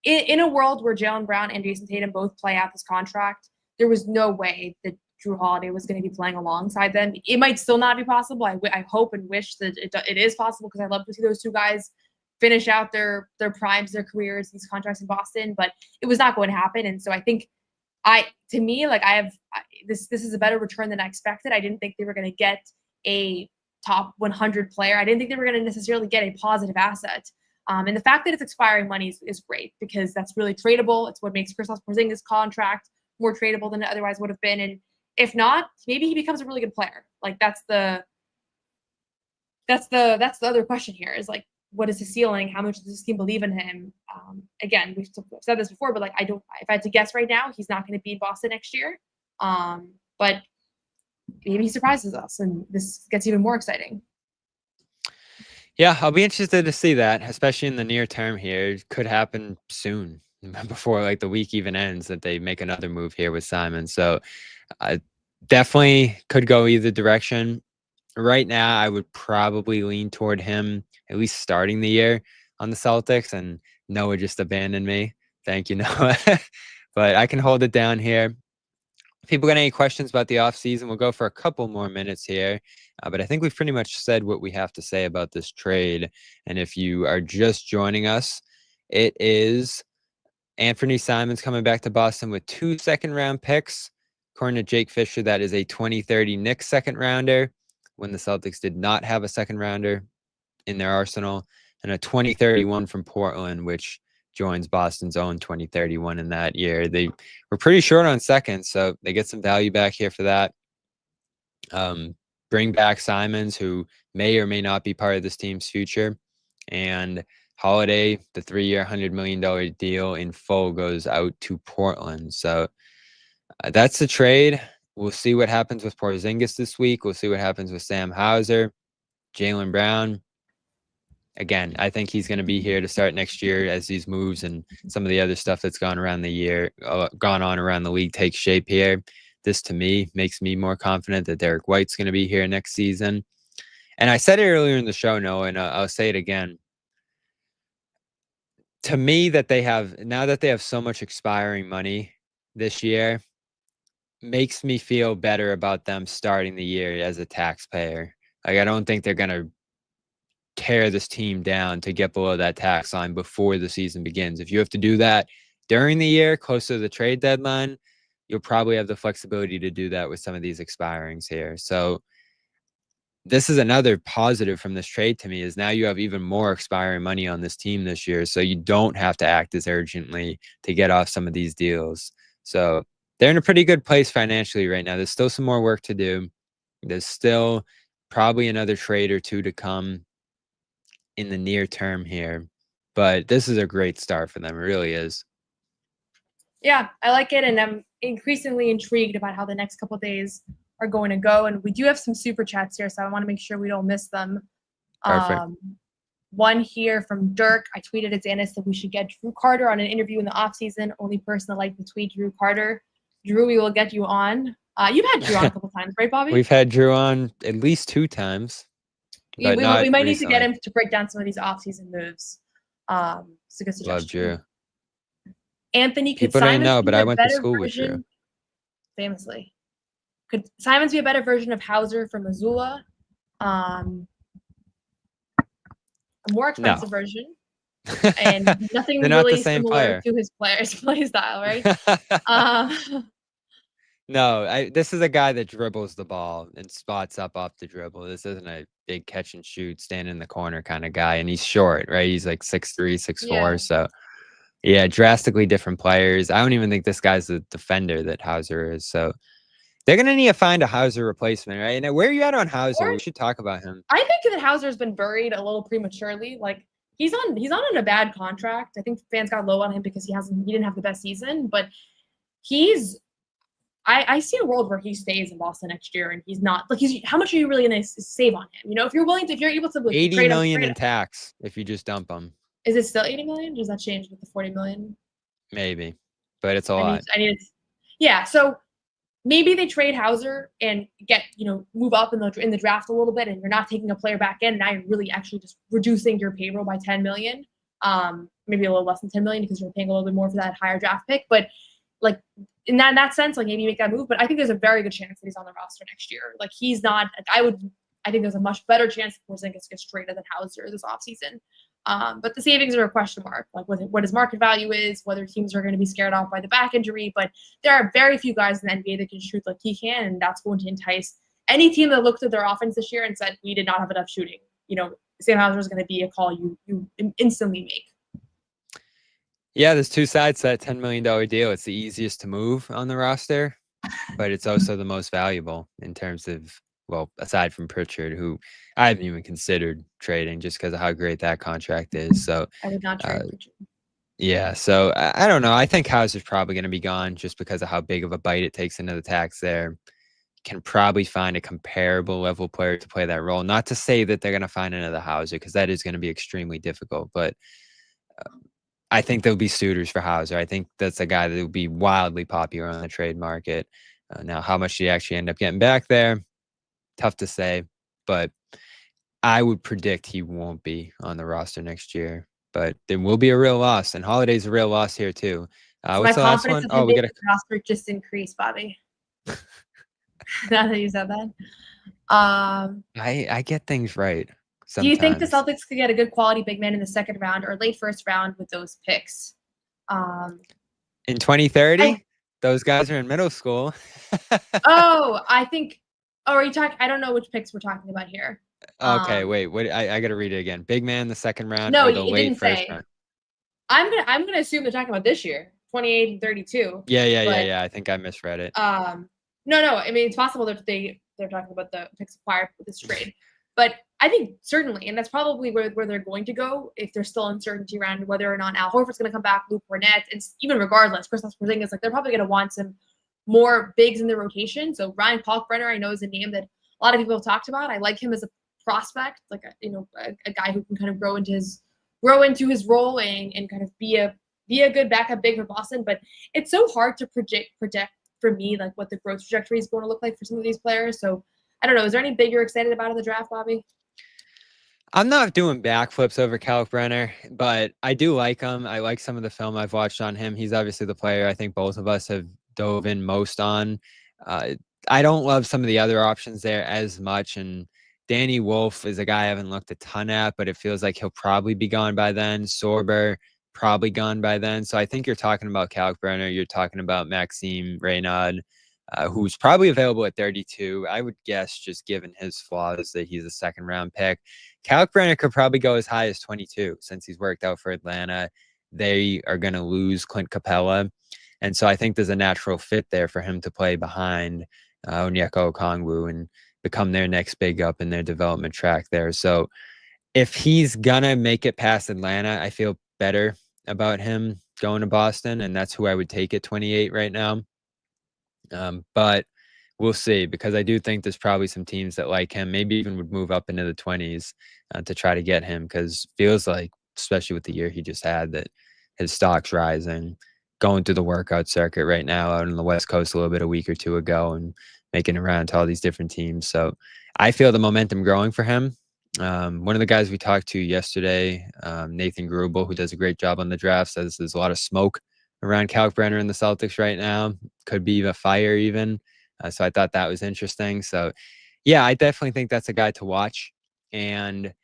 in a world where Jaylen Brown and Jason Tatum both play out this contract, there was no way that Jrue Holiday was going to be playing alongside them. It might still not be possible. I hope and wish that it is possible, because I love to see those 2 guys finish out their primes, their careers, these contracts in Boston, but it was not going to happen. And so I think this is a better return than I expected. I didn't think they were going to get a top 100 player. I didn't think they were going to necessarily get a positive asset. And the fact that it's expiring money is great, because that's really tradable. It's what makes Kristaps Porzingis' contract more tradable than it otherwise would have been. And if not, maybe he becomes a really good player. Like, that's the other question here, is like, what is his ceiling? How much does this team believe in him? Again, we've said this before, but like, if I had to guess right now, he's not going to be in Boston next year. But maybe he surprises us and this gets even more exciting. Yeah, I'll be interested to see that, especially in the near term here. It could happen soon, before like the week even ends, that they make another move here with Simon. So definitely could go either direction. Right now, I would probably lean toward him at least starting the year on the Celtics, and Noah just abandoned me. Thank you, Noah. But I can hold it down here. If people got any questions about the offseason, we'll go for a couple more minutes here. But I think we've pretty much said what we have to say about this trade. And if you are just joining us, it is Anfernee Simons coming back to Boston with 2 second-round picks. According to Jake Fisher, that is a 2030 Knicks second-rounder, when the Celtics did not have a second-rounder in their arsenal, and a 2031 from Portland, which joins Boston's own 2031 in that year. They were pretty short on seconds, so they get some value back here for that. Bring back Simons, who may or may not be part of this team's future. And Holiday, the 3-year, $100 million deal in full, goes out to Portland. So that's the trade. We'll see what happens with Porzingis this week. We'll see what happens with Sam Hauser, Jaylen Brown. Again, I think he's going to be here to start next year as these moves and some of the other stuff that's gone on around the league takes shape here. This, to me, makes me more confident that Derek White's going to be here next season. And I said it earlier in the show, Noah, and I'll say it again. to me, that they have so much expiring money this year, makes me feel better about them starting the year as a taxpayer. Like, I don't think they're gonna tear this team down to get below that tax line before the season begins. If you have to do that during the year, close to the trade deadline, you'll probably have the flexibility to do that with some of these expirings here. So this is another positive from this trade to me, is now you have even more expiring money on this team this year. So you don't have to act as urgently to get off some of these deals. So they're in a pretty good place financially right now. There's still some more work to do. There's still probably another trade or two to come in the near term here, but this is a great start for them. It really is. Yeah, I like it, and I'm increasingly intrigued about how the next couple of days are going to go. And we do have some super chats here, so I want to make sure we don't miss them. Perfect. One here from Dirk. I tweeted at Xanis that we should get Jrue Carter on an interview in the offseason. Only person that liked the tweet, Jrue Carter. Jrue, we will get you on. You've had Jrue on a couple times, right, Bobby? We've had Jrue on at least 2 times. We But might need to get him to break down some of these offseason moves. It's a good suggestion. Love Jrue. Anthony, could People don't Simons know, be but a I went to better school with version- Jrue. Famously. Could Simons be a better version of Hauser from Missoula? A more expensive version. And nothing They're not really the same similar player. to his play style, right? No, this is a guy that dribbles the ball and spots up off the dribble. This isn't a big catch and shoot, stand in the corner kind of guy. And he's short, right? He's like 6'3", 6'4". Yeah. So, yeah, drastically different players. I don't even think this guy's the defender that Hauser is. So they're going to need to find a Hauser replacement, right? Now, where are you at on Hauser? We should talk about him. I think that Hauser's been buried a little prematurely. Like, he's on a bad contract. I think fans got low on him because he didn't have the best season, but I see a world where he stays in Boston next year, and he's not like how much are you really going to save on him? You know, if you're able to like, 80 million in tax if you just dump him. Is it still 80 million? Does that change with the 40 million? Maybe, but it's a lot. Yeah. So maybe they trade Hauser and get, move up in the draft a little bit, and you're not taking a player back in. Now you're really actually just reducing your payroll by 10 million, maybe a little less than 10 million because you're paying a little bit more for that higher draft pick. But like in that sense, like maybe make that move. But I think there's a very good chance that he's on the roster next year. Like he's not. I think there's a much better chance that Porzingis gets traded than Hauser this offseason. But the savings are a question mark, like what his market value is, whether teams are going to be scared off by the back injury. But there are very few guys in the NBA that can shoot like he can, and that's going to entice any team that looked at their offense this year and said, we did not have enough shooting. Sam Hauser is going to be a call you instantly make. Yeah, there's 2 sides to that $10 million deal. It's the easiest to move on the roster, but it's also the most valuable in terms of, well, aside from Pritchard, who I haven't even considered trading just because of how great that contract is. So I would not trade Pritchard. Yeah, so I don't know. I think Hauser's probably going to be gone just because of how big of a bite it takes into the tax there. Can probably find a comparable level player to play that role. Not to say that they're going to find another Hauser, because that is going to be extremely difficult, but I think there'll be suitors for Hauser. I think that's a guy that will be wildly popular on the trade market. Now, how much do you actually end up getting back there? Tough to say, but I would predict he won't be on the roster next year. But there will be a real loss, and Holiday's a real loss here too. What's the last one? Oh, we got a roster just increased, Bobby. Now that you said that, I get things right. Sometimes. Do you think the Celtics could get a good quality big man in the second round or late first round with those picks? In 2030, those guys are in middle school. I think. Oh, are you talking? I don't know which picks we're talking about here. Okay, wait. What? I got to read it again. Big man, the second round. No, or the it late didn't first say. round? I'm gonna assume they're talking about this year, 28 and 32. Yeah. I think I misread it. No. I mean, it's possible that they're talking about the picks acquired with this trade, but I think certainly, and that's probably where they're going to go if there's still uncertainty around whether or not Al Horford's going to come back, Luke Cornett, and even regardless, Kristaps Porzingis, like they're probably going to want some more bigs in the rotation. So Ryan Kalkbrenner, I know, is a name that a lot of people have talked about. I like him as a prospect, like a guy who can kind of grow into his role and kind of be a good backup big for Boston. But it's so hard to predict for me, like what the growth trajectory is going to look like for some of these players. So I don't know. Is there any big you're excited about in the draft, Bobby? I'm not doing backflips over Kalkbrenner, but I do like him. I like some of the film I've watched on him. He's obviously the player I think both of us have dove in most on. Uh, I don't love some of the other options there as much. And Danny Wolf is a guy I haven't looked a ton at, but it feels like he'll probably be gone by then. Sorber, probably gone by then. So I think you're talking about Kalkbrenner. You're talking about Maxime Reynaud, who's probably available at 32. I would guess, just given his flaws, that he's a second-round pick. Kalkbrenner could probably go as high as 22 since he's worked out for Atlanta. They are going to lose Clint Capella. And so I think there's a natural fit there for him to play behind Onyeka Okongwu and become their next big up in their development track there. So if he's going to make it past Atlanta, I feel better about him going to Boston. And that's who I would take at 28 right now. But we'll see, because I do think there's probably some teams that like him, maybe even would move up into the 20s to try to get him, because feels like, especially with the year he just had, that his stock's rising, going through the workout circuit right now out on the West Coast a week or two ago and making it around to all these different teams. So I feel the momentum growing for him. One of the guys we talked to yesterday, Nathan Grubel, who does a great job on the draft, says there's a lot of smoke around Kalkbrenner and the Celtics right now. Could be a fire even. So I thought that was interesting. So, yeah, I definitely think that's a guy to watch. And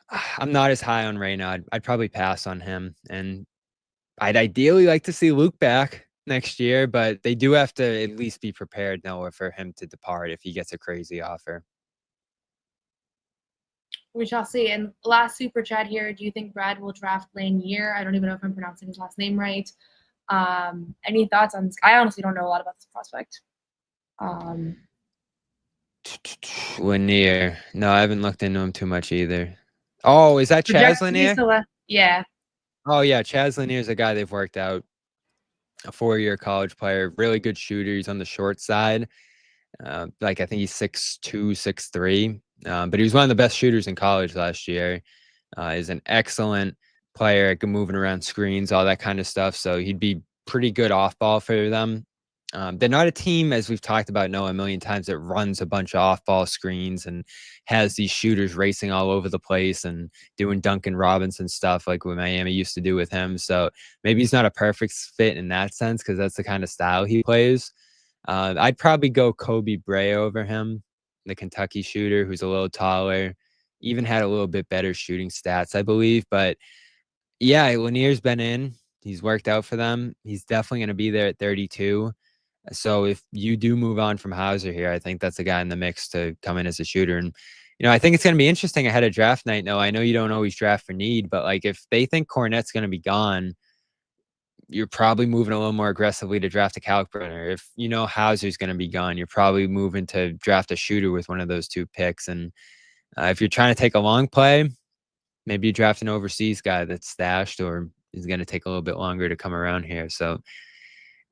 I'm not as high on Reynaud. I'd probably pass on him. And I'd ideally like to see Luke back next year, but they do have to at least be prepared, Noah, for him to depart if he gets a crazy offer. We shall see. And last super chat here. Do you think Brad will draft Lanier? I don't even know if I'm pronouncing his last name right. Any thoughts on this? I honestly don't know a lot about this prospect. Lanier. No, I haven't looked into him too much either. Oh, is that Chaz Lanier? Yeah. Oh, yeah. Chaz Lanier is a guy they've worked out. A 4-year college player. Really good shooter. He's on the short side. I think he's 6'2", 6'3". But he was one of the best shooters in college last year. He's an excellent player, moving around screens, all that kind of stuff. So he'd be pretty good off ball for them. They're not a team, as we've talked about, Noah, a million times, that runs a bunch of off-ball screens and has these shooters racing all over the place and doing Duncan Robinson stuff like what Miami used to do with him. So maybe he's not a perfect fit in that sense, because that's the kind of style he plays. I'd probably go Kobe Bray over him, the Kentucky shooter, who's a little taller, even had a little bit better shooting stats, I believe. But yeah, Lanier's been in. He's worked out for them. He's definitely going to be there at 32. So if you do move on from Hauser here, I think that's a guy in the mix to come in as a shooter. And, I think it's going to be interesting ahead of draft night. No, I know you don't always draft for need, but like if they think Cornette's going to be gone, you're probably moving a little more aggressively to draft a Kalkbrenner. If Hauser's going to be gone, you're probably moving to draft a shooter with one of those two picks. And if you're trying to take a long play, maybe you draft an overseas guy that's stashed or is going to take a little bit longer to come around here. So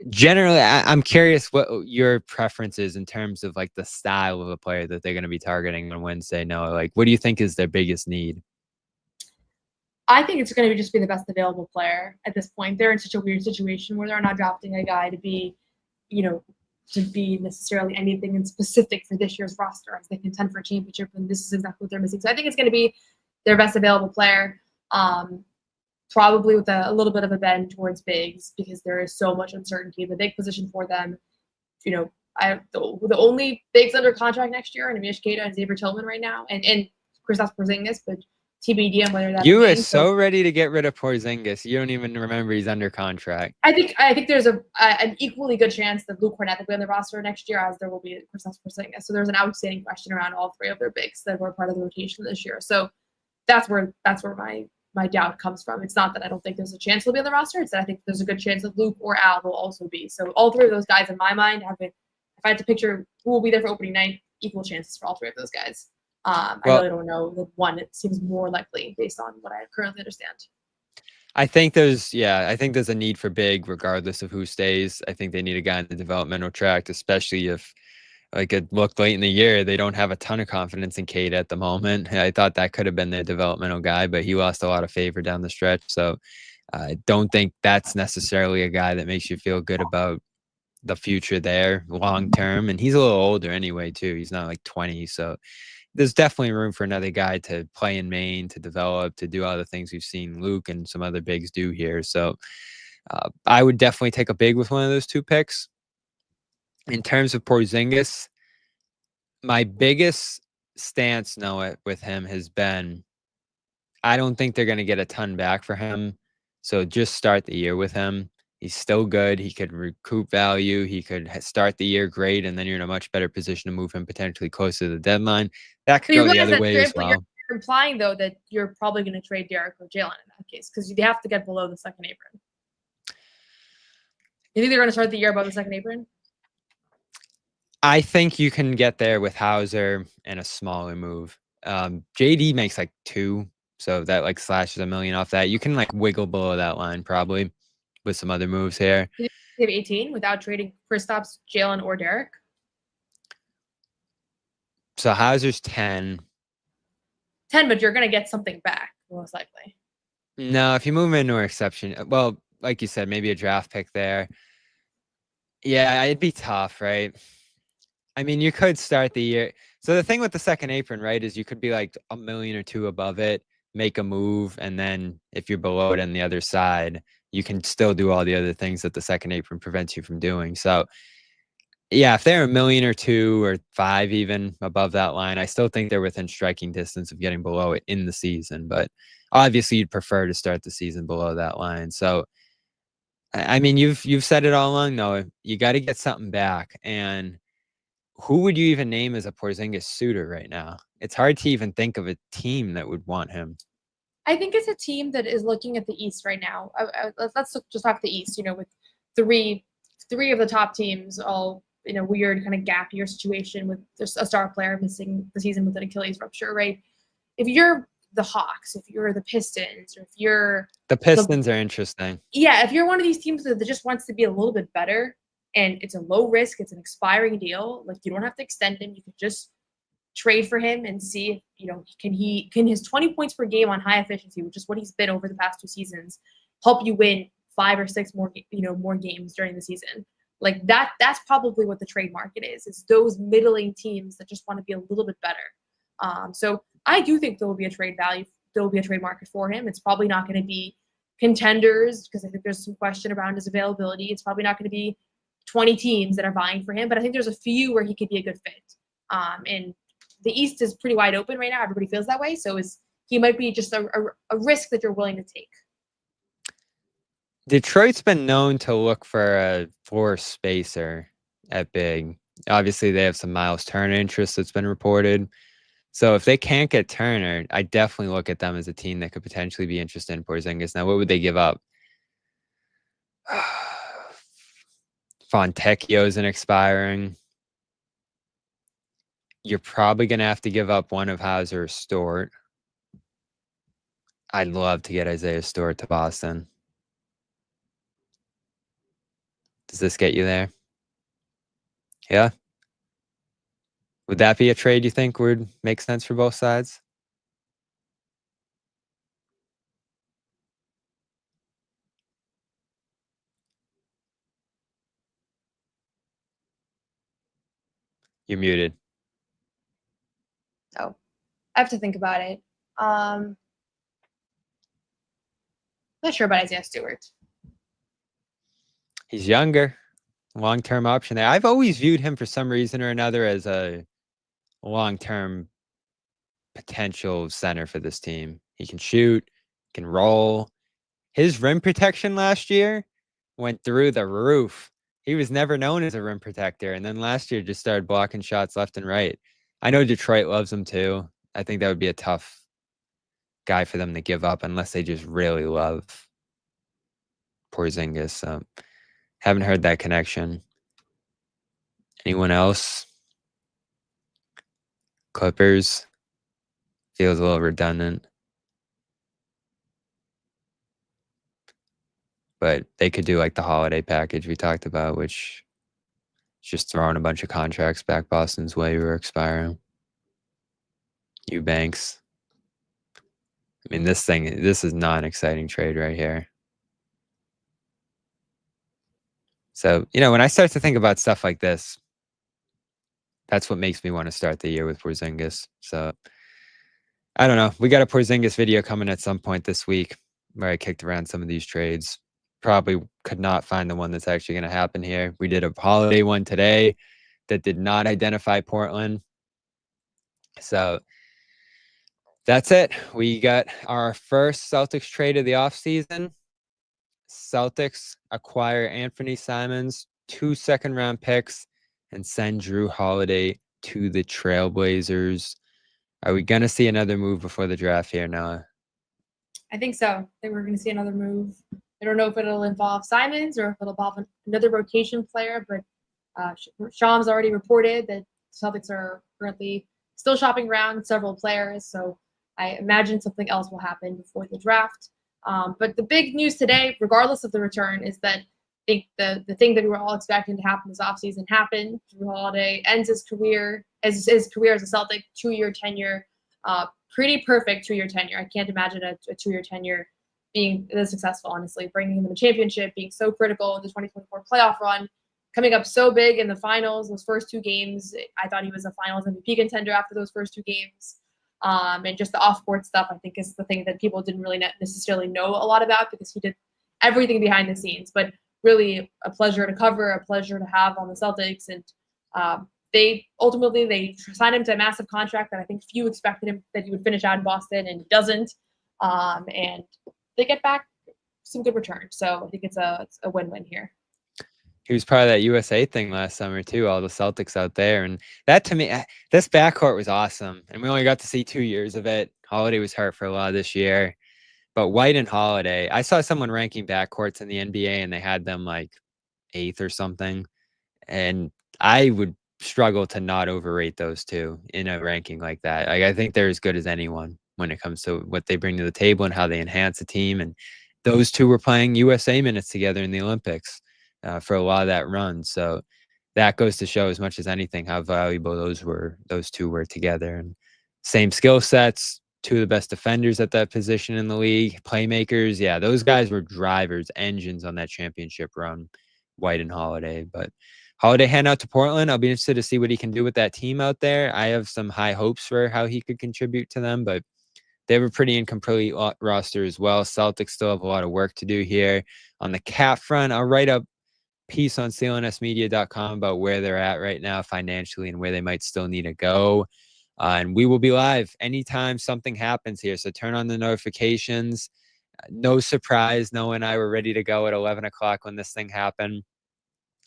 generally, I'm curious what your preference is in terms of like the style of a player that they're going to be targeting on Wednesday. No, like what do you think is their biggest need? I think it's going to just be the best available player at this point. They're in such a weird situation where they're not drafting a guy to be, to be necessarily anything in specific for this year's roster as they contend for a championship, and this is exactly what they're missing. So I think it's going to be their best available player, probably with a little bit of a bend towards bigs because there is so much uncertainty in the big position for them. The only bigs under contract next year are Nemish Queta and Xavier Tillman right now, and Kristaps Porzingis, but TBD on whether that's you are so ready to get rid of Porzingis. You don't even remember he's under contract. I think there's an equally good chance that Luke Kornet will be on the roster next year as there will be Kristaps Porzingis. So there's an outstanding question around all three of their bigs that were part of the rotation this year. So that's where my doubt comes from. It's not that I don't think there's a chance he'll be on the roster. It's that I think there's a good chance that Luke or Al will also be. So all three of those guys in my mind have been, if I had to picture who will be there for opening night, equal chances for all three of those guys. I really don't know the one. It seems more likely based on what I currently understand. I think there's a need for big regardless of who stays. I think they need a guy in the developmental track, especially if, like it looked late in the year, they don't have a ton of confidence in Cade at the moment. I thought that could have been their developmental guy, but he lost a lot of favor down the stretch. So I don't think that's necessarily a guy that makes you feel good about the future there long term. And he's a little older anyway, too. He's not like 20. So there's definitely room for another guy to play in Maine, to develop, to do all the things we've seen Luke and some other bigs do here. So I would definitely take a big with one of those 2 picks. In terms of Porzingis, my biggest stance, Noah, with him has been, I don't think they're going to get a ton back for him. So just start the year with him. He's still good. He could recoup value. He could start the year great, and then you're in a much better position to move him potentially closer to the deadline. That could So you go the realize other that way as well. you're implying, though, that you're probably going to trade Derek or Jalen in that case because they have to get below the second apron. You think they're going to start the year above the second apron? I think you can get there with Hauser and a smaller move. JD makes like 2, so that like slashes $1 million off that. You can like wiggle below that line probably with some other moves here. You have 18 without trading Kristaps, Jalen, or Derek? So Hauser's 10. 10, but you're going to get something back, most likely. No, if you move into an exception, well, like you said, maybe a draft pick there. Yeah, it'd be tough, right? I mean, you could start the year. So the thing with the second apron, right, is you could be like $1 million or 2 above it, make a move, and then if you're below it on the other side, you can still do all the other things that the second apron prevents you from doing. So yeah, if they're $1 million or 2 or 5 even above that line, I still think they're within striking distance of getting below it in the season. But obviously, you'd prefer to start the season below that line. So I mean, you've said it all along, Noah. You got to get something back. And who would you even name as a Porzingis suitor right now? It's hard to even think of a team that would want him. I think it's a team that is looking at the East right now. Let's just talk the East, with three of the top teams all in a weird kind of gap year situation with just a star player missing the season with an Achilles rupture, right? If you're the Hawks, if you're the Pistons, or if you're the Pistons are interesting. Yeah, if you're one of these teams that just wants to be a little bit better and it's a low risk, it's an expiring deal, like you don't have to extend him, you could just trade for him and see if can his 20 points per game on high efficiency, which is what he's been over the past 2 seasons, help you win 5 or 6 more games during the season. Like that's probably what the trade market is those middling teams that just want to be a little bit better. So I do think there will be a trade market for him. It's probably not going to be contenders because I think there's some question around his availability. It's probably not going to be 20 teams that are vying for him, but I think there's a few where he could be a good fit. And the East is pretty wide open right now. Everybody feels that way. So he might be just a risk that you're willing to take. Detroit's been known to look for a floor spacer at big. Obviously, they have some Miles Turner interest that's been reported. So if they can't get Turner, I definitely look at them as a team that could potentially be interested in Porzingis. Now, what would they give up? Fontecchio's an expiring. You're probably going to have to give up one of Hauser or Stewart. I'd love to get Isaiah Stewart to Boston. Does this get you there? Yeah? Would that be a trade you think would make sense for both sides? You're muted. Oh, I have to think about it. Not sure about Isaiah Stewart. He's younger. Long-term option there. I've always viewed him for some reason or another as a long-term potential center for this team. He can shoot, can roll. His rim protection last year went through the roof. He was never known as a rim protector, and then last year just started blocking shots left and right. I know Detroit loves him too. I think that would be a tough guy for them to give up unless they just really love Porzingis. So haven't heard that connection. Anyone else? Clippers. Feels a little redundant. But they could do like the holiday package we talked about, which is just throwing a bunch of contracts back Boston's way who are expiring. Eubanks. I mean, this is not an exciting trade right here. So, when I start to think about stuff like this, that's what makes me want to start the year with Porzingis. So I don't know. We got a Porzingis video coming at some point this week where I kicked around some of these trades. Probably could not find the one that's actually going to happen here. We did a Holiday one today that did not identify Portland. So that's it. We got our first Celtics trade of the offseason. Celtics acquire Anfernee Simons, 2 second-round picks, and send Jrue Holiday to the Trailblazers. Are we going to see another move before the draft here, Noah? I think so. I think we're going to see another move. I don't know if it'll involve Simons or if it'll involve another rotation player, but Shams already reported that Celtics are currently still shopping around several players, so I imagine something else will happen before the draft. But the big news today, regardless of the return, is that I think the thing that we were all expecting to happen this offseason happened. Jrue Holiday ends his career as a Celtic, 2-year tenure, pretty perfect 2-year tenure. I can't imagine a 2-year tenure being this successful, honestly, bringing them a championship, being so critical in the 2024 playoff run, coming up so big in the finals, those first 2 games. I thought he was a finals MVP contender after those first 2 games. And just the off-court stuff, I think, is the thing that people didn't really necessarily know a lot about because he did everything behind the scenes. But really a pleasure to cover, a pleasure to have on the Celtics. And they signed him to a massive contract that I think few expected him that he would finish out in Boston, and he doesn't. And they get back some good return. So I think it's a win-win here. He was part of that USA thing last summer too, all the Celtics out there. And that, to me, this backcourt was awesome. And we only got to see 2 years of it. Holiday was hurt for a lot of this year. But White and Holiday, I saw someone ranking backcourts in the NBA and they had them like 8th or something. And I would struggle to not overrate those two in a ranking like that. Like, I think they're as good as anyone when it comes to what they bring to the table and how they enhance a team. And those two were playing USA minutes together in the Olympics for a lot of that run. So that goes to show as much as anything how valuable those two were together. And same skill sets, 2 of the best defenders at that position in the league, playmakers. Yeah, those guys were drivers, engines on that championship run, White and Holiday. But Holiday heading out to Portland. I'll be interested to see what he can do with that team out there. I have some high hopes for how he could contribute to them, but they have a pretty incomplete roster as well. Celtics still have a lot of work to do here. On the cap front, I'll write up piece on clnsmedia.com about where they're at right now financially and where they might still need to go. And we will be live anytime something happens here. So turn on the notifications. No surprise. Noah and I were ready to go at 11 o'clock when this thing happened.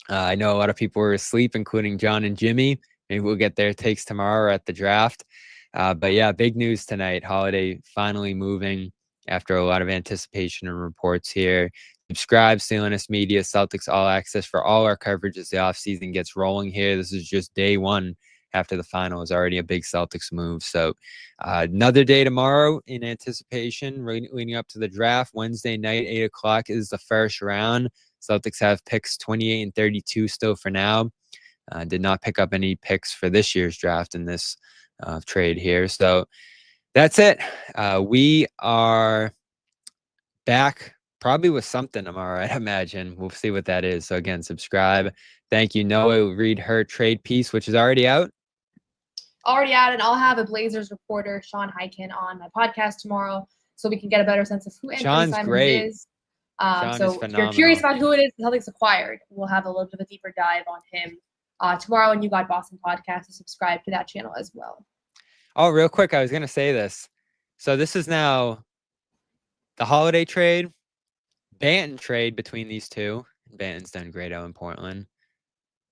I know a lot of people were asleep, including John and Jimmy. Maybe we'll get their takes tomorrow at the draft. But yeah, big news tonight. Holiday finally moving after a lot of anticipation and reports here. Subscribe, CLNS Media, Celtics All Access for all our coverage as the offseason gets rolling here. This is just day one after the final. Is already a big Celtics move. So another day tomorrow in anticipation, leading up to the draft. Wednesday night, 8 o'clock is the first round. Celtics have picks 28 and 32 still for now. Did not pick up any picks for this year's draft in this trade here. So that's it. We are back probably with something tomorrow, I imagine. We'll see what that is. So again, subscribe. Thank you, Noah. Read her trade piece, which is already out. Already out, and I'll have a Blazers reporter, Sean Hyken, on my podcast tomorrow so we can get a better sense of who Anfernee Simons great. is. Sean So is if you're curious about who it is the Celtics acquired, we'll have a little bit of a deeper dive on him tomorrow on You Got Boston podcast. So subscribe to that channel as well. Oh, real quick, I was going to say this. So this is now the Holiday trade, Banton trade between these two. Banton's done great out in Portland.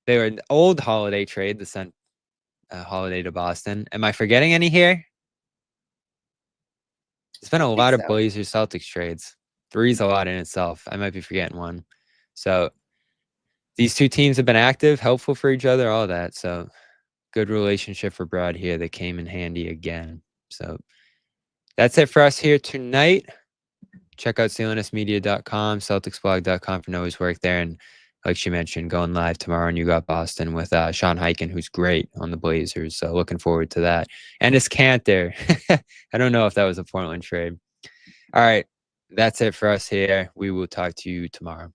They were an old Holiday trade that sent Holiday to Boston. Am I forgetting any here? There's been a lot of Blazers Celtics trades. 3's a lot in itself. I might be forgetting one. So these two teams have been active, helpful for each other, all that. So good relationship for Broad here that came in handy again. So that's it for us here tonight. Check out clnsmedia.com, celticsblog.com for Noah's work there. And like she mentioned, going live tomorrow on You Got Boston with Sean Hyken, who's great on the Blazers. So looking forward to that. And it's Cantor. I don't know if that was a Portland trade. All right. That's it for us here. We will talk to you tomorrow.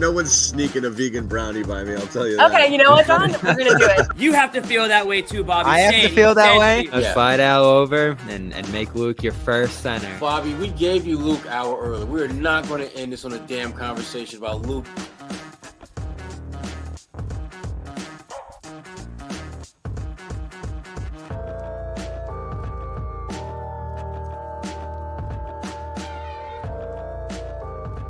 No one's sneaking a vegan brownie by me, I'll tell you that. Okay, you know what, Don? We're gonna do it. You have to feel that way too, Bobby. I have to Shane, feel that Shane, way. Steve. Let's Yeah. slide Al over and make Luke your first center. Bobby, we gave you Luke hour early. We're not going to end this on a damn conversation about Luke